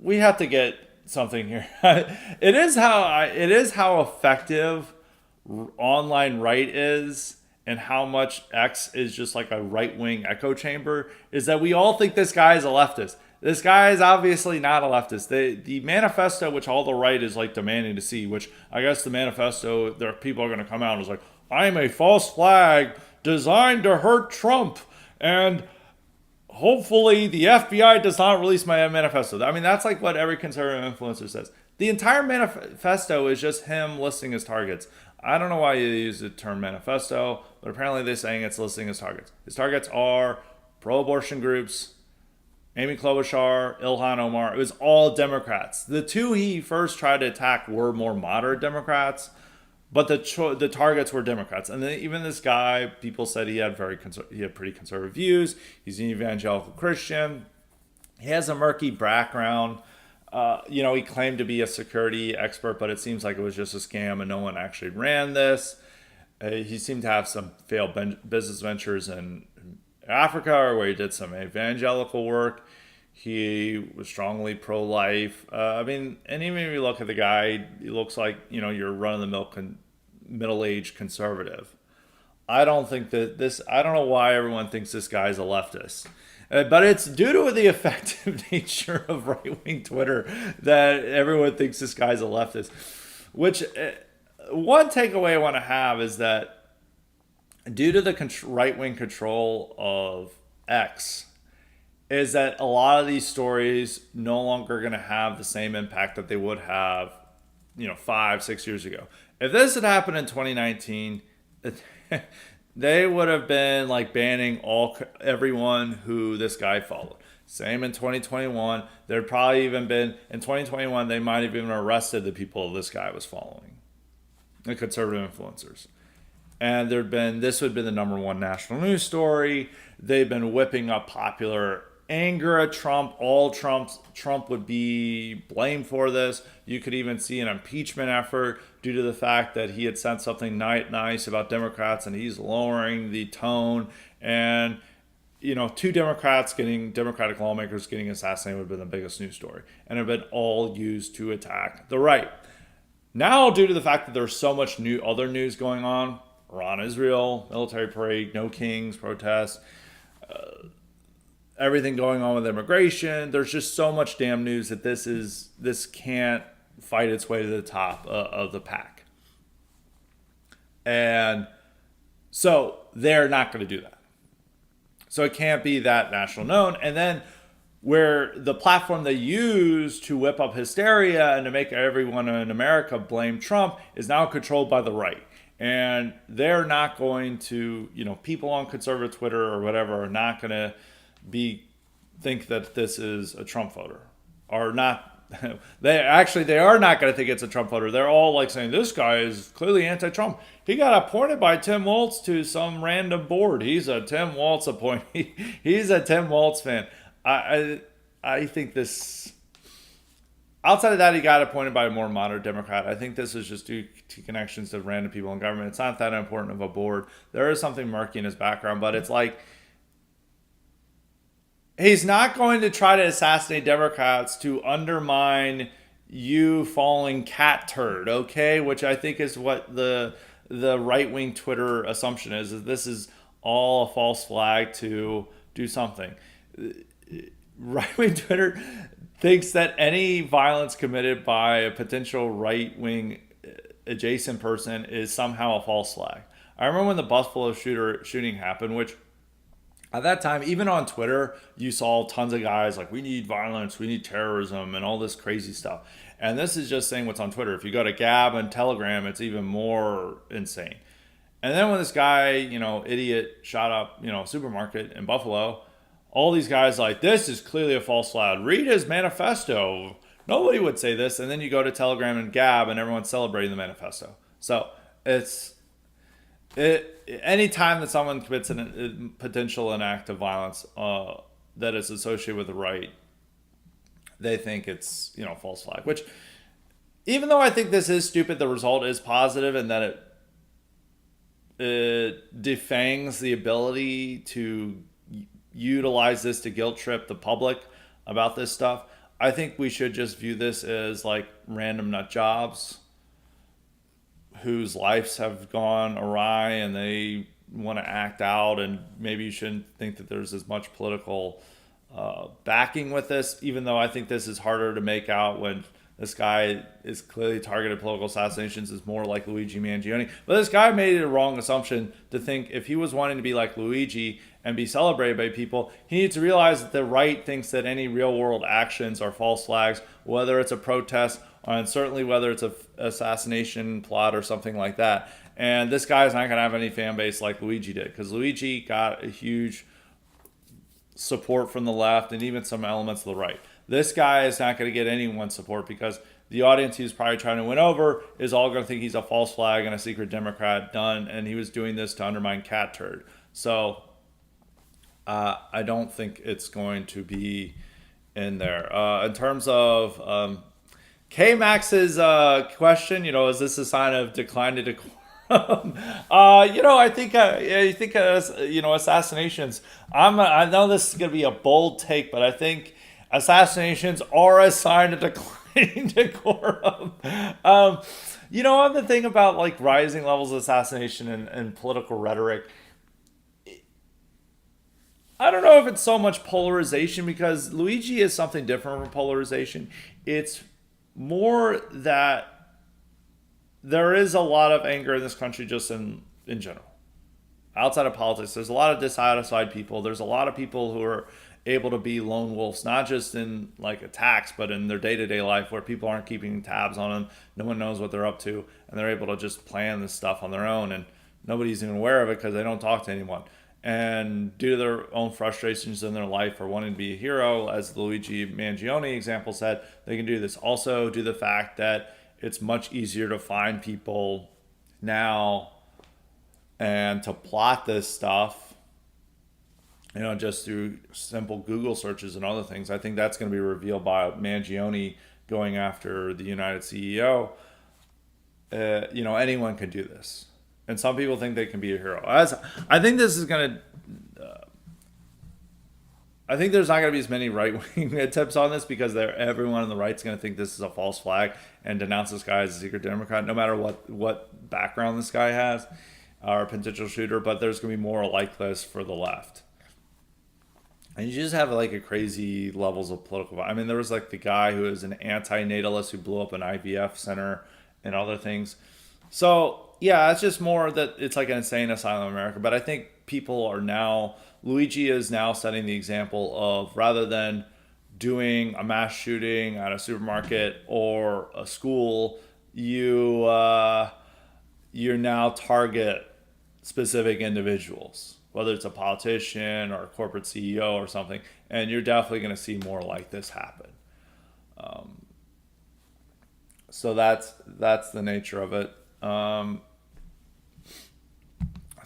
We have to get something here. It is how effective online right is, and how much X is just like a right-wing echo chamber, is that we all think this guy is a leftist. This guy is obviously not a leftist. The manifesto, which all the right is like demanding to see, which I guess the manifesto, there are people are going to come out and is like, I'm a false flag designed to hurt Trump, and hopefully the FBI does not release my manifesto. I mean, that's like what every conservative influencer says. The entire manifesto is just him listing his targets. I don't know why you use the term manifesto, but apparently they're saying it's listing his targets. His targets are pro-abortion groups, Amy Klobuchar, Ilhan Omar. It was all Democrats. The two he first tried to attack were more moderate Democrats, but the targets were Democrats. And then even this guy, people said he had pretty conservative views. He's an evangelical Christian. He has a murky background. He claimed to be a security expert, but it seems like it was just a scam and no one actually ran this. He seemed to have some failed business ventures in Africa, where he did some evangelical work. He was strongly pro-life. And even if you look at the guy, he looks like, your run-of-the-mill middle-aged conservative. I don't know why everyone thinks this guy's a leftist. But it's due to the effective nature of right-wing Twitter that everyone thinks this guy's a leftist. Which, one takeaway I want to have is that due to the right-wing control of X, is that a lot of these stories no longer going to have the same impact that they would have, 5-6 years ago. If this had happened in 2019, they would have been like banning everyone who this guy followed. Same in 2021. There'd probably even been, in 2021, they might have even arrested the people this guy was following, the conservative influencers. And this would have been the number one national news story. They've been whipping up popular anger at Trump. Trump would be blamed for this. You could even see an impeachment effort due to the fact that he had said something nice about Democrats and he's lowering the tone. And two Democratic lawmakers getting assassinated would have been the biggest news story, and have been all used to attack the right. Now, due to the fact that there's so much other news going on, Iran, Israel, military parade, no kings, protests, everything going on with immigration, there's just so much damn news that this can't fight its way to the top of the pack. And so they're not going to do that. So it can't be that national known. And then where the platform they use to whip up hysteria and to make everyone in America blame Trump is now controlled by the right. And they're not going to, people on conservative Twitter or whatever are not going to think that this is a Trump voter. Or not. They are not going to think it's a Trump voter. They're all like saying this guy is clearly anti-Trump. He got appointed by Tim Walz to some random board. He's a Tim Walz appointee. He's a Tim Walz fan. I think this. Outside of that, he got appointed by a more moderate Democrat. I think this is just due to connections to random people in government. It's not that important of a board. There is something murky in his background, but it's like he's not going to try to assassinate Democrats to undermine you falling cat turd, okay? Which I think is what the right-wing Twitter assumption is that this is all a false flag to do something. Right-wing Twitter thinks that any violence committed by a potential right-wing adjacent person is somehow a false flag. I remember when the Buffalo shooting happened, which at that time, even on Twitter, you saw tons of guys like, we need violence, we need terrorism, and all this crazy stuff. And this is just saying what's on Twitter. If you go to Gab and Telegram, it's even more insane. And then when this guy, idiot, shot up, supermarket in Buffalo, all these guys like, this is clearly a false flag. Read his manifesto. Nobody would say this. And then you go to Telegram and Gab, and everyone's celebrating the manifesto. So any time that someone commits a potential an act of violence that is associated with the right, they think it's false flag. Which, even though I think this is stupid, the result is positive, and that it defangs the ability to utilize this to guilt trip the public about this stuff. I think we should just view this as like random nut jobs whose lives have gone awry and they want to act out, and maybe you shouldn't think that there's as much political backing with this, even though I think this is harder to make out when this guy is clearly targeted political assassinations is more like Luigi Mangione. But this guy made a wrong assumption to think if he was wanting to be like Luigi and be celebrated by people, he needs to realize that the right thinks that any real world actions are false flags, whether it's a protest and certainly whether it's a assassination plot or something like that. And this guy is not going to have any fan base like Luigi did, because Luigi got a huge support from the left and even some elements of the right. This guy is not going to get anyone's support because the audience he's probably trying to win over is all going to think he's a false flag and a secret Democrat done, and he was doing this to undermine cat turd. So I don't think it's going to be in there. In terms of K-Max's question, is this a sign of decline to decorum? I think assassinations. I know this is going to be a bold take, but I think assassinations are a sign of declining decorum. The thing about like rising levels of assassination and political rhetoric, I don't know if it's so much polarization, because Luigi is something different from polarization. It's more that there is a lot of anger in this country just in general. Outside of politics, there's a lot of dissatisfied people. There's a lot of people who are able to be lone wolves, not just in like attacks, but in their day-to-day life where people aren't keeping tabs on them. No one knows what they're up to, and they're able to just plan this stuff on their own, and nobody's even aware of it because they don't talk to anyone. And due to their own frustrations in their life or wanting to be a hero, as the Luigi Mangione example said, they can do this. Also, due to the fact that it's much easier to find people now and to plot this stuff, just through simple Google searches and other things. I think that's going to be revealed by Mangione going after the United CEO. Anyone can do this. And some people think they can be a hero. I think this is going to I think there's not going to be as many right wing attempts on this because everyone on the right's going to think this is a false flag and denounce this guy as a secret Democrat, no matter what background this guy has or a potential shooter. But there's going to be more like this for the left. And you just have like a crazy levels of political. I mean, there was like the guy who is an anti-natalist who blew up an IVF center and other things. So yeah, it's just more that it's like an insane asylum in America. But I think people are now, Luigi is now setting the example of, rather than doing a mass shooting at a supermarket or a school, you now target specific individuals, whether it's a politician or a corporate CEO or something, and you're definitely going to see more like this happen. So that's the nature of it. I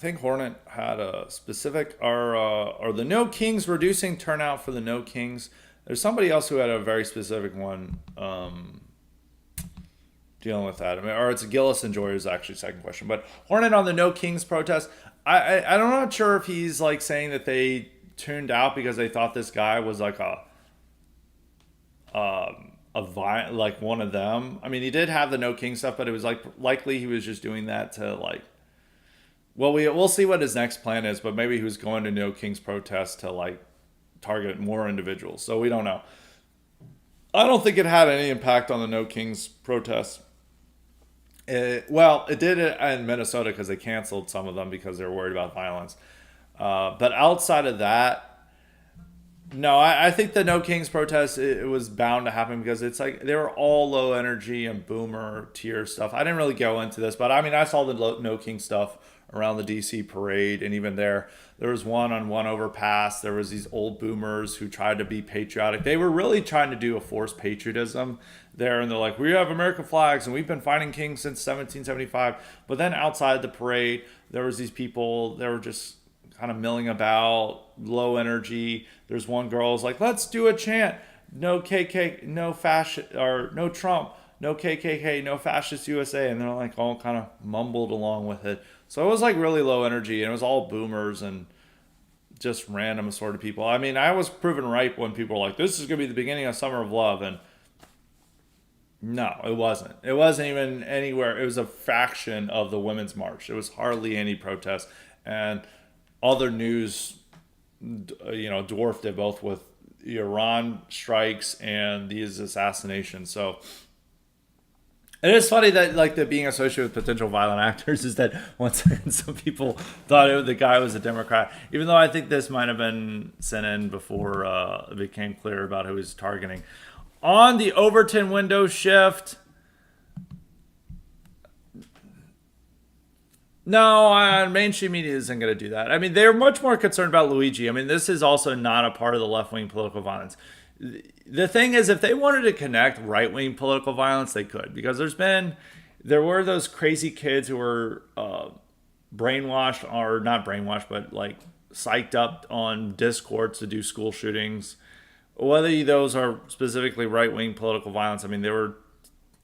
think Hornet had a specific, are the No Kings reducing turnout for the No Kings? There's somebody else who had a very specific one dealing with that. I mean, or it's Gillis Enjoyer is actually second question. But Hornet on the No Kings protest, I'm not sure if he's like saying that they tuned out because they thought this guy was like like one of them. I mean, he did have the No King stuff, but it was like likely he was just doing that to like. Well, we'll see what his next plan is, but maybe he was going to No King's protest to like target more individuals. So we don't know. I don't think it had any impact on the No King's protest. It did in Minnesota because they canceled some of them because they were worried about violence. But outside of that, no, I think the No Kings protest, it was bound to happen because it's like they were all low energy and boomer tier stuff. I didn't really go into this, but I mean, I saw the No King stuff around the DC parade, and even there was one on one overpass. There was these old boomers who tried to be patriotic. They were really trying to do a forced patriotism there, and they're like, we have American flags and we've been fighting kings since 1775. But then outside the parade, there was these people, they were just kind of milling about, low energy. There's one girl who's like, let's do a chant, no KK, no fascist, or no Trump, no KKK, no fascist USA, and they're like all kind of mumbled along with it. So it was like really low energy, and it was all boomers and just random sort of people. I mean, I was proven right when people were like, this is going to be the beginning of Summer of Love, and no, it wasn't. It wasn't even anywhere. It was a fraction of the Women's March. It was hardly any protest, and other news, dwarfed it both with Iran strikes and these assassinations. So it is funny that like the being associated with potential violent actors is that once again some people thought the guy was a Democrat, even though I think this might have been sent in before it became clear about who he was targeting. On the Overton window shift, no, mainstream media isn't going to do that. I mean, they're much more concerned about Luigi. I mean, this is also not a part of the left-wing political violence. The thing is, if they wanted to connect right-wing political violence, they could. Because there were those crazy kids who were brainwashed, or not brainwashed, but like psyched up on Discord to do school shootings. Whether those are specifically right-wing political violence, I mean, they were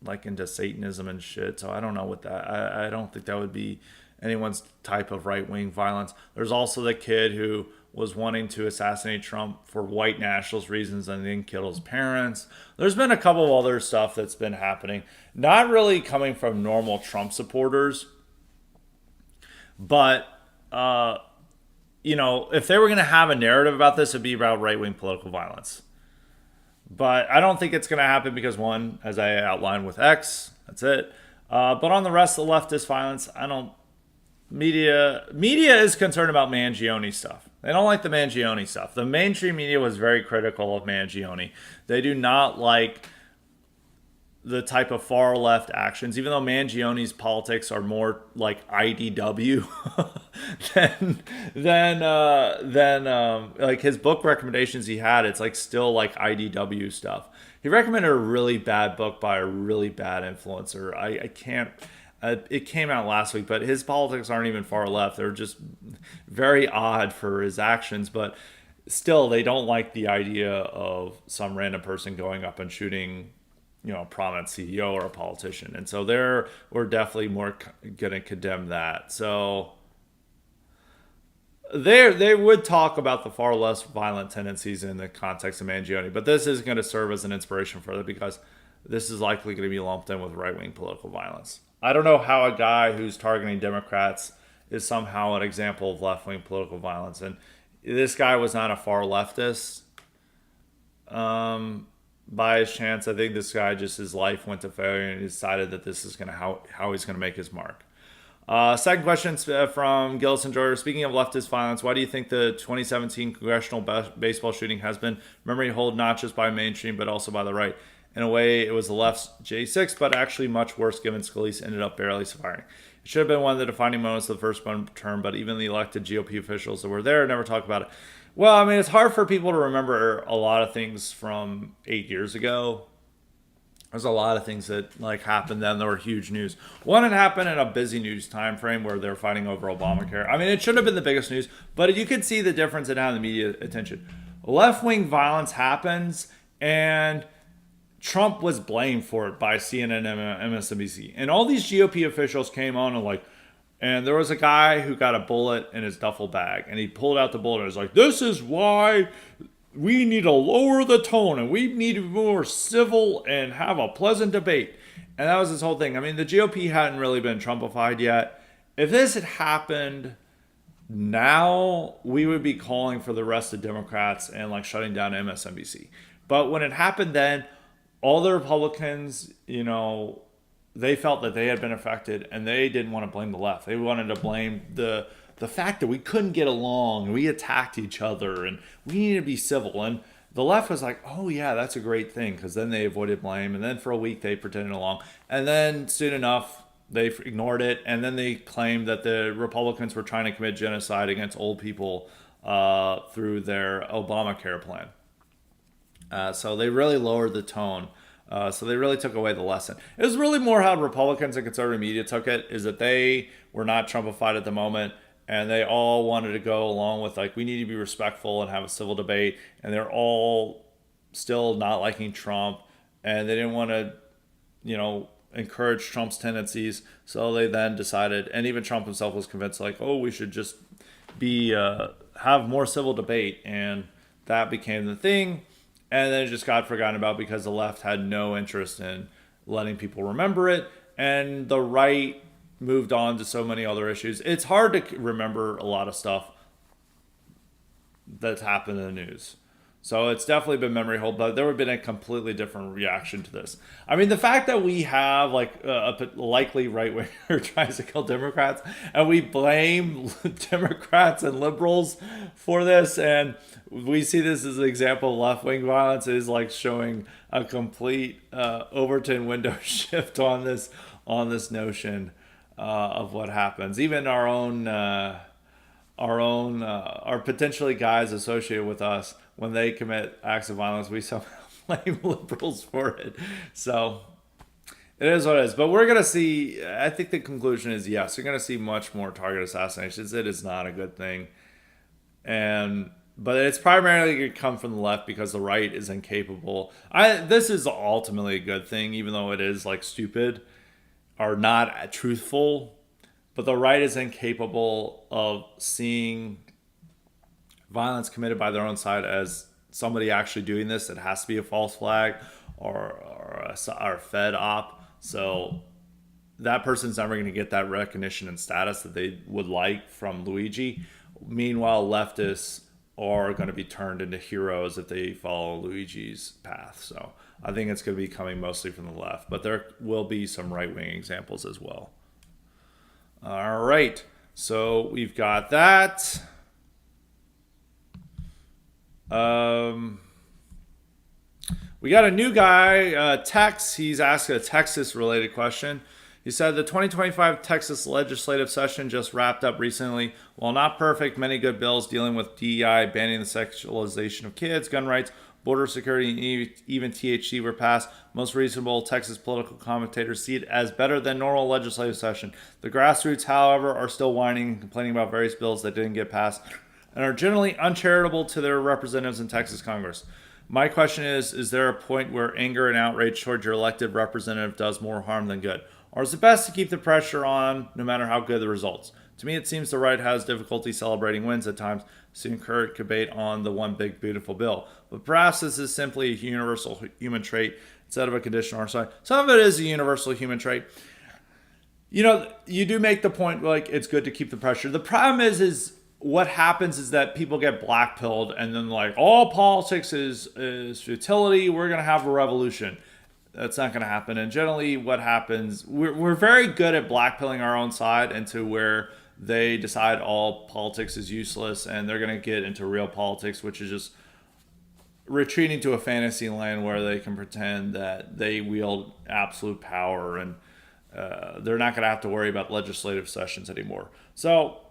like into Satanism and shit. So I don't know what that, I don't think that would be anyone's type of right-wing violence. There's also the kid who was wanting to assassinate Trump for white nationalist reasons and then kill his parents. There's been a couple of other stuff that's been happening. Not really coming from normal Trump supporters. But, if they were going to have a narrative about this, it'd be about right-wing political violence. But I don't think it's going to happen because, one, as I outlined with X, that's it. But on the rest of the leftist violence, media is concerned about Mangione stuff. They don't like the Mangione stuff. The mainstream media was very critical of Mangione. They do not like the type of far left actions, even though Mangione's politics are more like IDW than like his book recommendations he had. It's like still like IDW stuff. He recommended a really bad book by a really bad influencer. I can't. It came out last week, but his politics aren't even far left. They're just very odd for his actions, but still, they don't like the idea of some random person going up and shooting, a prominent CEO or a politician. And so we're definitely more going to condemn that. So They would talk about the far less violent tendencies in the context of Mangione, but this is going to serve as an inspiration for them because this is likely going to be lumped in with right wing political violence. I don't know how a guy who's targeting Democrats is somehow an example of left wing political violence, and this guy was not a far leftist. By his chance, I think this guy just his life went to failure and he decided that this is going to how he's going to make his mark. Second question from Gillis and Joyer. Speaking of leftist violence, why do you think the 2017 congressional baseball shooting has been memory hold not just by mainstream but also by the right? In a way, it was the left's J6, but actually much worse given Scalise ended up barely surviving. It should have been one of the defining moments of the first term, but even the elected GOP officials that were there never talked about it. Well, I mean, it's hard for people to remember a lot of things from 8 years ago. There's a lot of things that like happened then that were huge news. One had happened in a busy news time frame where they're fighting over Obamacare. I mean, it should have been the biggest news, but you could see the difference in how the media attention. Left-wing violence happens, and Trump was blamed for it by CNN and MSNBC. And all these GOP officials came on and like, and there was a guy who got a bullet in his duffel bag, and he pulled out the bullet and was like, "This is why we need to lower the tone and we need to be more civil and have a pleasant debate." And that was his whole thing. I mean, the GOP hadn't really been Trumpified yet. If this had happened now, we would be calling for the rest of Democrats and like shutting down MSNBC. But when it happened then, all the Republicans, they felt that they had been affected and they didn't want to blame the left. They wanted to blame the fact that we couldn't get along and we attacked each other and we needed to be civil. And the left was like, oh yeah, that's a great thing, because then they avoided blame. And then for a week they pretended along. And then soon enough, they ignored it. And then they claimed that the Republicans were trying to commit genocide against old people through their Obamacare plan. So they really lowered the tone. So they really took away the lesson. It was really more how Republicans and conservative media took it, is that they were not Trumpified at the moment, and they all wanted to go along with like, we need to be respectful and have a civil debate, and they're all still not liking Trump, and they didn't want to, encourage Trump's tendencies. So they then decided, and even Trump himself was convinced, like, oh, we should just be have more civil debate, and that became the thing. And then it just got forgotten about because the left had no interest in letting people remember it. And the right moved on to so many other issues. It's hard to remember a lot of stuff that's happened in the news. So it's definitely been memory hold, but there would have been a completely different reaction to this. I mean, the fact that we have like a likely right winger tries to kill Democrats, and we blame Democrats and liberals for this, and we see this as an example of left wing violence, is like showing a complete Overton window shift on this notion of what happens. Even our potentially guys associated with us, when they commit acts of violence, we somehow blame liberals for it. So it is what it is. But we're going to see, I think the conclusion is yes, you're going to see much more target assassinations. It is not a good thing. But it's primarily going to come from the left because the right is incapable. This is ultimately a good thing, even though it is like stupid or not truthful. But the right is incapable of seeing violence committed by their own side as somebody actually doing this. It has to be a false flag or a Fed op. So that person's never going to get that recognition and status that they would like from Luigi. Meanwhile, leftists are going to be turned into heroes if they follow Luigi's path. So I think it's going to be coming mostly from the left. But there will be some right-wing examples as well. All right, so we've got that. We got a new guy, Tex. He's asked a Texas-related question. He said the 2025 Texas legislative session just wrapped up recently. While not perfect, many good bills dealing with DEI, banning the sexualization of kids, gun rights, border security, and even THC were passed. Most reasonable Texas political commentators see it as better than normal legislative session. The grassroots, however, are still whining and complaining about various bills that didn't get passed and are generally uncharitable to their representatives in Texas Congress. My question is there a point where anger and outrage toward your elected representative does more harm than good? Or is it best to keep the pressure on no matter how good the results? To me, it seems the right has difficulty celebrating wins at times to encourage debate on the one big beautiful bill. But perhaps this is simply a universal human trait instead of a condition on our side. Some of it is a universal human trait. You do make the point like it's good to keep the pressure. The problem is what happens is that people get blackpilled and then like all politics is futility. We're gonna have a revolution. That's not going to happen. And generally, what happens, we're very good at blackpilling our own side into where they decide all politics is useless and they're going to get into real politics, which is just retreating to a fantasy land where they can pretend that they wield absolute power and they're not going to have to worry about legislative sessions anymore. So,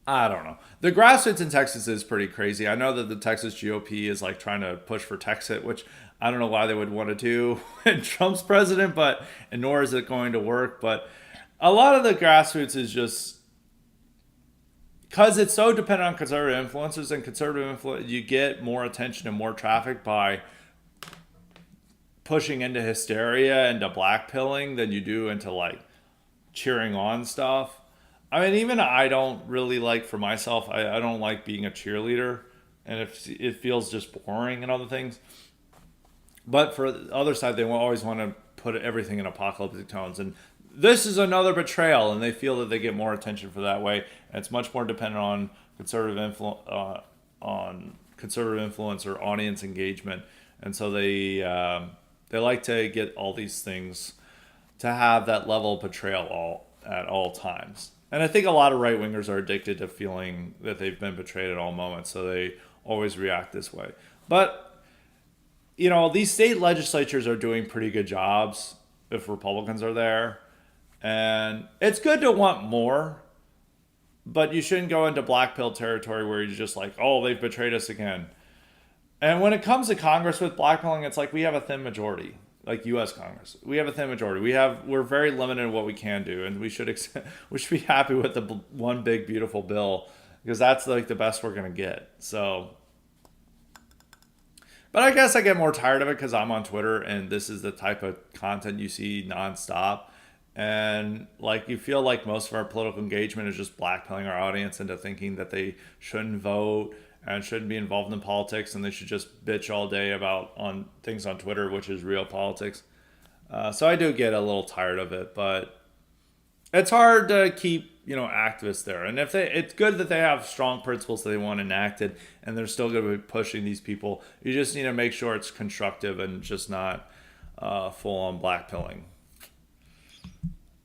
I don't know. The grassroots in Texas is pretty crazy. I know that the Texas GOP is like trying to push for Texit, which I don't know why they would want to do when Trump's president, and nor is it going to work. But a lot of the grassroots is just because it's so dependent on conservative influences, and conservative influence, you get more attention and more traffic by pushing into hysteria and to blackpilling than you do into like cheering on stuff. I mean, even I don't really like, for myself, I don't like being a cheerleader, and it feels just boring and other things. But for the other side, they will always want to put everything in apocalyptic tones. And this is another betrayal, and they feel that they get more attention for that way. And it's much more dependent on conservative influence or audience engagement. And so they like to get all these things to have that level of betrayal at all times. And I think a lot of right-wingers are addicted to feeling that they've been betrayed at all moments, so they always react this way. But, these state legislatures are doing pretty good jobs if Republicans are there. And it's good to want more, but you shouldn't go into black pill territory where you're just like, oh, they've betrayed us again. And when it comes to Congress with blackpilling, it's like we have a thin majority. Like U.S. Congress, we have a thin majority. We're very limited in what we can do, and we should be happy with the one big beautiful bill because that's like the best we're gonna get. So, but I guess I get more tired of it because I'm on Twitter, and this is the type of content you see nonstop, and like you feel like most of our political engagement is just blackpilling our audience into thinking that they shouldn't vote and shouldn't be involved in politics, and they should just bitch all day on things on Twitter, which is real politics. So I do get a little tired of it, but it's hard to keep activists there. And it's good that they have strong principles that they want enacted, and they're still going to be pushing these people. You just need to make sure it's constructive and just not full on blackpilling.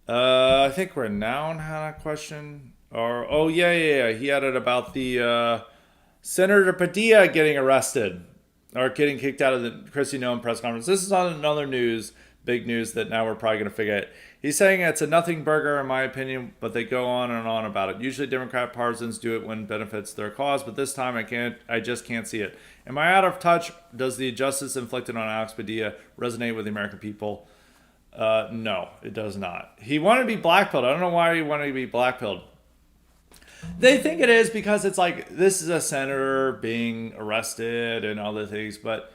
I think Renown had a question, yeah. He had it about the. Senator Padilla getting arrested or getting kicked out of the Kristi Noem press conference. This is on another big news that now we're probably going to forget. He's saying it's a nothing burger in my opinion, but they go on and on about it. Usually Democrat partisans do it when it benefits their cause, but this time I just can't see it. Am I out of touch? Does the injustice inflicted on Alex Padilla resonate with the American people? No, it does not. He wanted to be blackpilled. I don't know why he wanted to be blackpilled. They think it is because it's like this is a senator being arrested and other things, but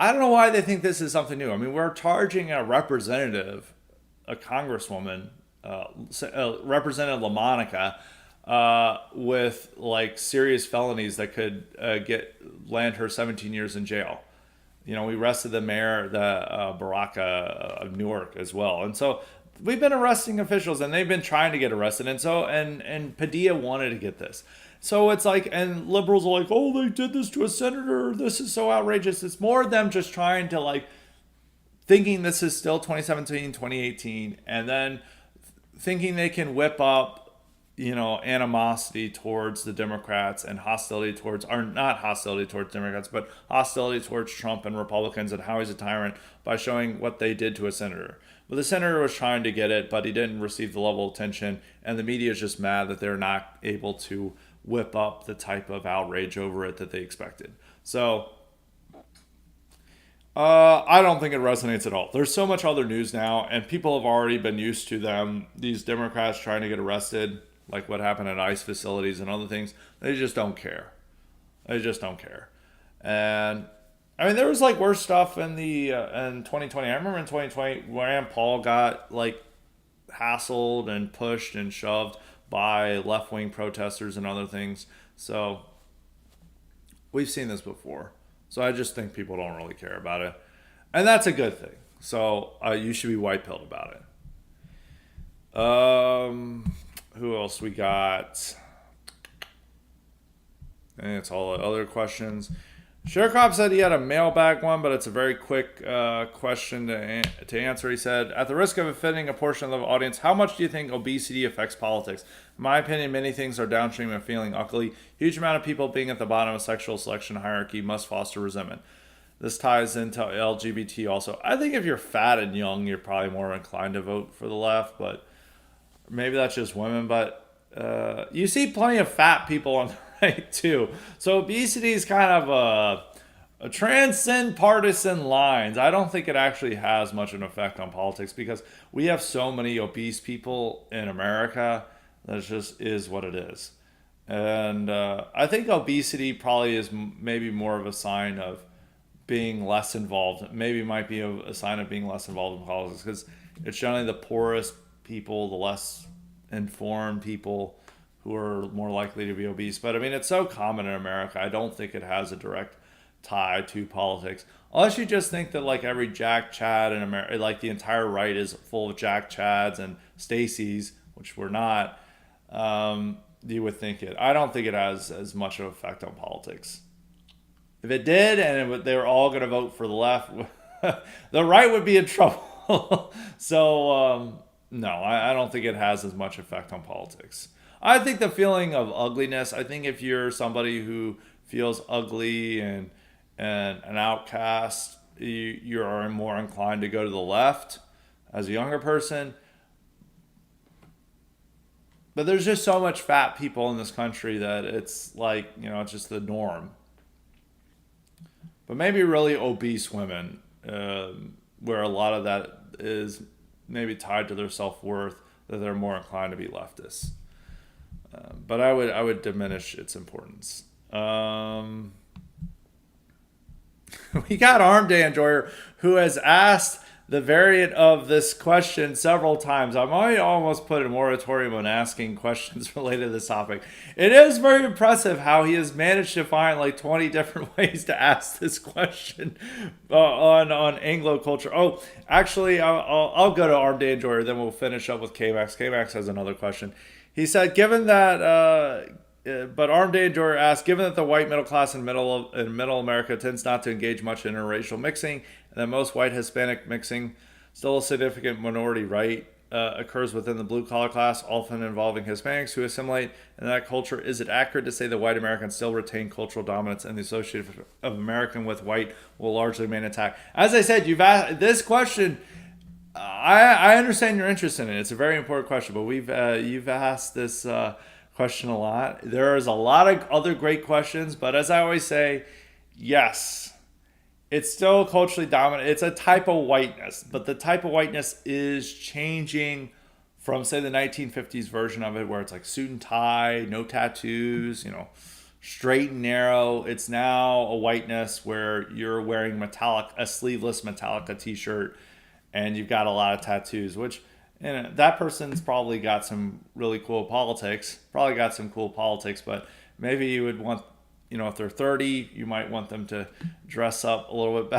I don't know why they think this is something new. I mean, we're charging a representative, a congresswoman, Representative LaMonica, with like serious felonies that could land her 17 years in jail. We arrested the mayor, Baraka of Newark as well, and so. We've been arresting officials and they've been trying to get arrested. And so, and Padilla wanted to get this. So it's like, and liberals are like, oh, they did this to a senator. This is so outrageous. It's more them just trying to like, thinking this is still 2017, 2018. And then thinking they can whip up, animosity towards the Democrats and hostility towards, or not hostility towards Democrats, but hostility towards Trump and Republicans and how he's a tyrant by showing what they did to a senator. But the senator was trying to get it, but he didn't receive the level of attention, and the media is just mad that they're not able to whip up the type of outrage over it that they expected. So, I don't think it resonates at all. There's so much other news now, and people have already been used to these Democrats trying to get arrested, like what happened at ICE facilities and other things. They just don't care. And I mean, there was like worse stuff in 2020. I remember in 2020, Rand Paul got like hassled and pushed and shoved by left-wing protesters and other things. So we've seen this before. So I just think people don't really care about it. And that's a good thing. So you should be white-pilled about it. Who else we got? And it's all the other questions. Sharecrop said he had a mailbag one, but it's a very quick question to answer. He said, at the risk of offending a portion of the audience, how much do you think obesity affects politics? In my opinion, many things are downstream of feeling ugly. Huge amount of people being at the bottom of sexual selection hierarchy must foster resentment. This ties into LGBT also. I think if you're fat and young, you're probably more inclined to vote for the left, but maybe that's just women. But you see plenty of fat people on the right too. So obesity is kind of a transcend partisan lines. I don't think it actually has much of an effect on politics because we have so many obese people in America that it just is what it is. And I think obesity probably is maybe more of a sign of being less involved. Maybe might be a sign of being less involved in politics because it's generally the poorest people, the less informed people who are more likely to be obese. But I mean, it's so common in America. I don't think it has a direct tie to politics. Unless you just think that like every Jack Chad in America, like the entire right is full of Jack Chads and Stacys, which we're not, you would think it. I don't think it has as much of an effect on politics. If it did and they were all going to vote for the left, the right would be in trouble. So, no, I don't think it has as much effect on politics. I think the feeling of ugliness, I think if you're somebody who feels ugly and an outcast, you are more inclined to go to the left as a younger person. But there's just so much fat people in this country that it's like, it's just the norm. But maybe really obese women, where a lot of that is maybe tied to their self-worth, that they're more inclined to be leftists. But I would diminish its importance. We got Arm Day Enjoyer, who has asked the variant of this question several times. I might almost put a moratorium on asking questions related to this topic. It is very impressive how he has managed to find like 20 different ways to ask this question on Anglo culture. Oh, actually, I'll go to Arm Day Enjoyer, then we'll finish up with K-Max. K-Max has another question. He said, given that... but Arm Day Enjoyer asked, given that the white middle class in middle America tends not to engage much in interracial mixing, and that most white Hispanic mixing, still a significant minority right, occurs within the blue collar class, often involving Hispanics who assimilate in that culture, is it accurate to say that white Americans still retain cultural dominance and the association of American with white will largely remain intact? As I said, you've asked this question. I understand your interest in it. It's a very important question, but you've asked this question a lot. There's a lot of other great questions, but as I always say, yes, it's still culturally dominant. It's a type of whiteness, but the type of whiteness is changing from, say, the 1950s version of it, where it's like suit and tie, no tattoos, straight and narrow. It's now a whiteness where you're wearing a sleeveless Metallica t-shirt, and you've got a lot of tattoos, which that person's probably got some really cool politics, but maybe you would want, if they're 30, you might want them to dress up a little bit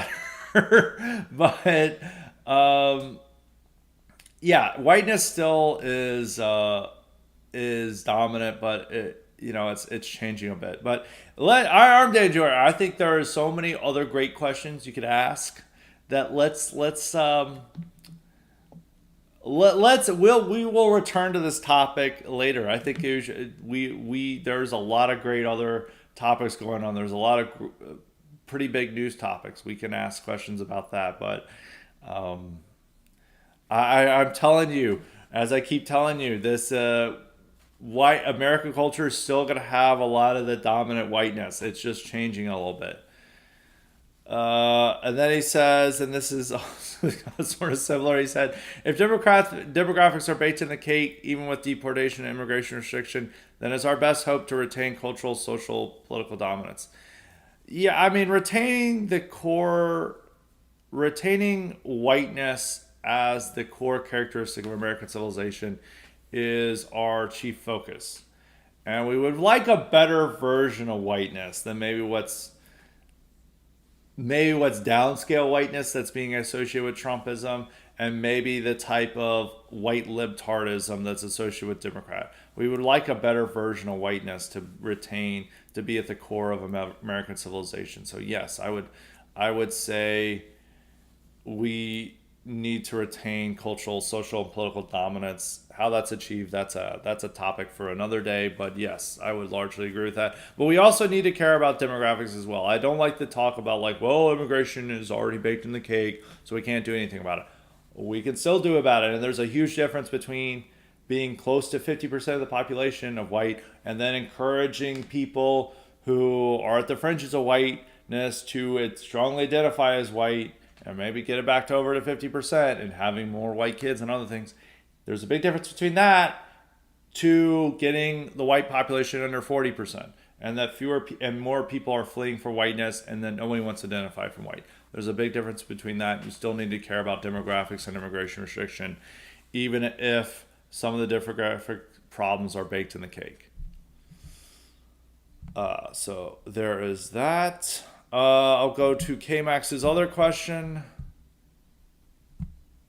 better. But, yeah, whiteness still is dominant, but it's changing a bit. But Arm Day Enjoyer, I think there are so many other great questions you could ask that we will return to this topic later. I think there's a lot of great other topics going on. There's a lot of pretty big news topics. We can ask questions about that, but I'm telling you, as I keep telling you, this white American culture is still going to have a lot of the dominant whiteness. It's just changing a little bit. And then he says, and this is also sort of similar, he said, if demographics are baked in the cake, even with deportation and immigration restriction, then it's our best hope to retain cultural, social, political dominance. Yeah, I mean, retaining whiteness as the core characteristic of American civilization is our chief focus. And we would like a better version of whiteness than maybe what's downscale whiteness that's being associated with Trumpism, and maybe the type of white libtardism that's associated with Democrat. We would like a better version of whiteness to retain, to be at the core of American civilization. So yes, I would say we need to retain cultural, social, and political dominance. How that's achieved, that's a topic for another day. But yes, I would largely agree with that. But we also need to care about demographics as well. I don't like to talk about like, well, immigration is already baked in the cake, so we can't do anything about it. We can still do about it, and there's a huge difference between being close to 50% of the population of white and then encouraging people who are at the fringes of whiteness to strongly identify as white and maybe get it back to over to 50% and having more white kids and other things. There's a big difference between that to getting the white population under 40%, and that fewer and more people are fleeing for whiteness, and then nobody wants to identify from white. There's a big difference between that. You still need to care about demographics and immigration restriction, even if some of the demographic problems are baked in the cake. So there is that. I'll go to K-Max's other question.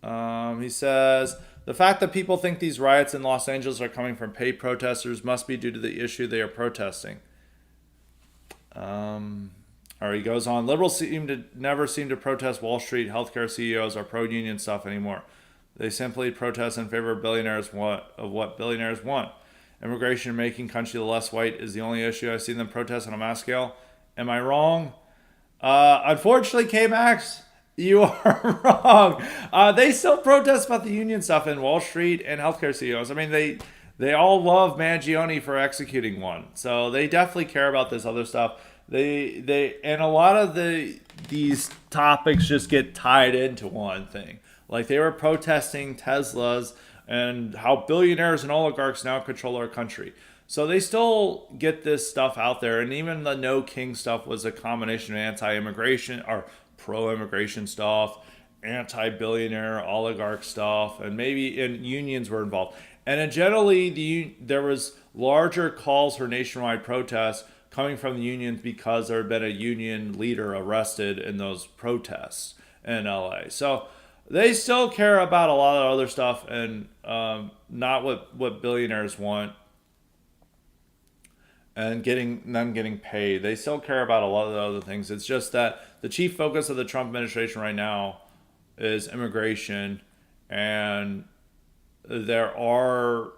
He says, the fact that people think these riots in Los Angeles are coming from paid protesters must be due to the issue they are protesting. Or he goes on, liberals never seem to protest Wall Street, healthcare CEOs, or pro-union stuff anymore. They simply protest in favor of what billionaires want. Immigration and making country less white is the only issue I've seen them protest on a mass scale. Am I wrong? Unfortunately, K-Max, you are wrong. They still protest about the union stuff in Wall Street and healthcare CEOs. I mean, they all love Mangione for executing one. So they definitely care about this other stuff. They and a lot of these topics just get tied into one thing. Like they were protesting Teslas and how billionaires and oligarchs now control our country. So they still get this stuff out there. And even the No King stuff was a combination of anti-immigration or pro-immigration stuff, anti-billionaire oligarch stuff, and maybe unions were involved. And then generally there was larger calls for nationwide protests coming from the unions because there had been a union leader arrested in those protests in LA. So they still care about a lot of other stuff and not what billionaires want and getting paid. They still care about a lot of the other things. It's just that the chief focus of the Trump administration right now is immigration, and there are,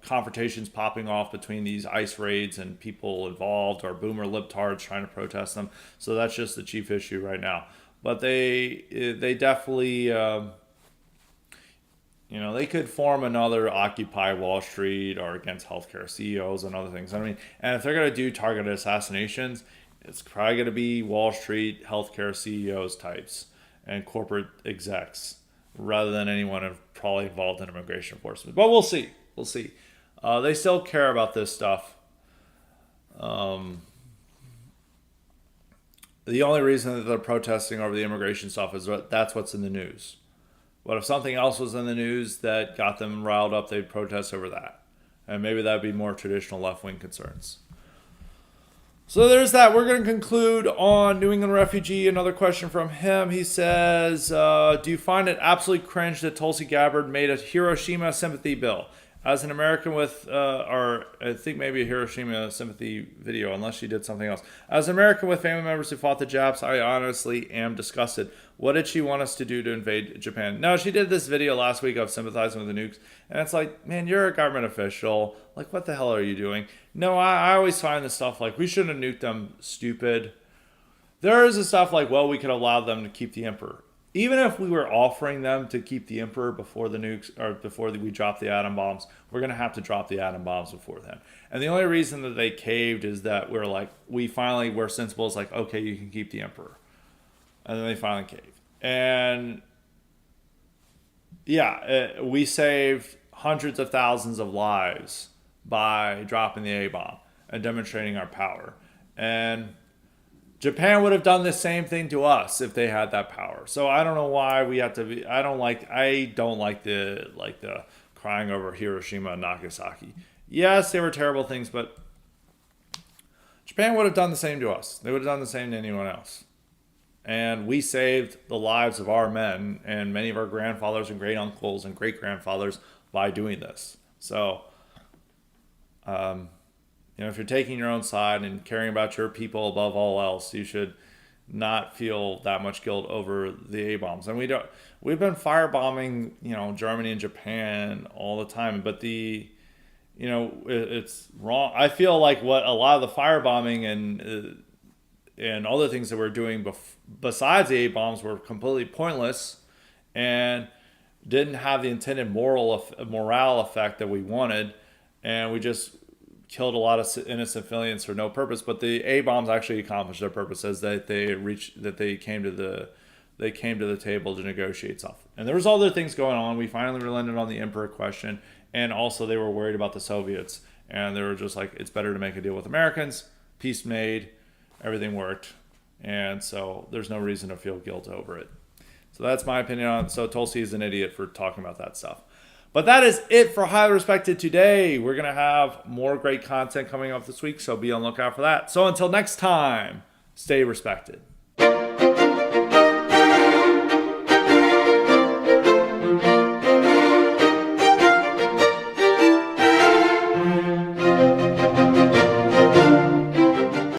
confrontations popping off between these ICE raids and people involved or boomer libtards trying to protest them. So that's just the chief issue right now. But they definitely, they could form another Occupy Wall Street or against healthcare CEOs and other things. I mean, and if they're going to do targeted assassinations, it's probably going to be Wall Street healthcare CEOs types and corporate execs rather than anyone probably involved in immigration enforcement. But we'll see. We'll see. They still care about this stuff. The only reason that they're protesting over the immigration stuff is that's what's in the news. But if something else was in the news that got them riled up, they'd protest over that. And maybe that'd be more traditional left-wing concerns. So there's that. We're going to conclude on New England refugee. Another question from him. He says, do you find it absolutely cringe that Tulsi Gabbard made a Hiroshima sympathy bill? As an American with, or I think maybe a Hiroshima sympathy video, unless she did something else. As an American with family members who fought the Japs, I honestly am disgusted. What did she want us to do to invade Japan? No, she did this video last week of sympathizing with the nukes. And it's like, man, you're a government official. Like, what the hell are you doing? No, I always find this stuff like, we shouldn't have nuked them, stupid. There is this stuff like, well, we could allow them to keep the emperor. Even if we were offering them to keep the emperor before the nukes, or before we drop the atom bombs, we're going to have to drop the atom bombs before then. And the only reason that they caved is that we finally were sensible. It's like, okay, you can keep the emperor. And then they finally caved. And yeah, we saved hundreds of thousands of lives by dropping the A-bomb and demonstrating our power. And Japan would have done the same thing to us if they had that power. So I don't know why we have to be. I don't like the crying over Hiroshima and Nagasaki. Yes, they were terrible things, but Japan would have done the same to us. They would have done the same to anyone else. And we saved the lives of our men and many of our grandfathers and great uncles and great grandfathers by doing this. So, if you're taking your own side and caring about your people above all else, you should not feel that much guilt over the A-bombs. And we've been firebombing, Germany and Japan all the time, but it's wrong. I feel like what a lot of the firebombing and other things that we're doing besides the A-bombs were completely pointless and didn't have the intended morale effect that we wanted, and we just killed a lot of innocent civilians for no purpose. But the A-bombs actually accomplished their purpose, as that they came to the table to negotiate stuff. And there was other things going on. We finally relented on the emperor question, and also they were worried about the Soviets, and they were just like, it's better to make a deal with Americans. Peace made, everything worked, and so there's no reason to feel guilt over it. So that's my opinion on it. So Tulsi is an idiot for talking about that stuff. But that is it for Highly Respected today. We're going to have more great content coming up this week, so be on the lookout for that. So until next time, stay respected.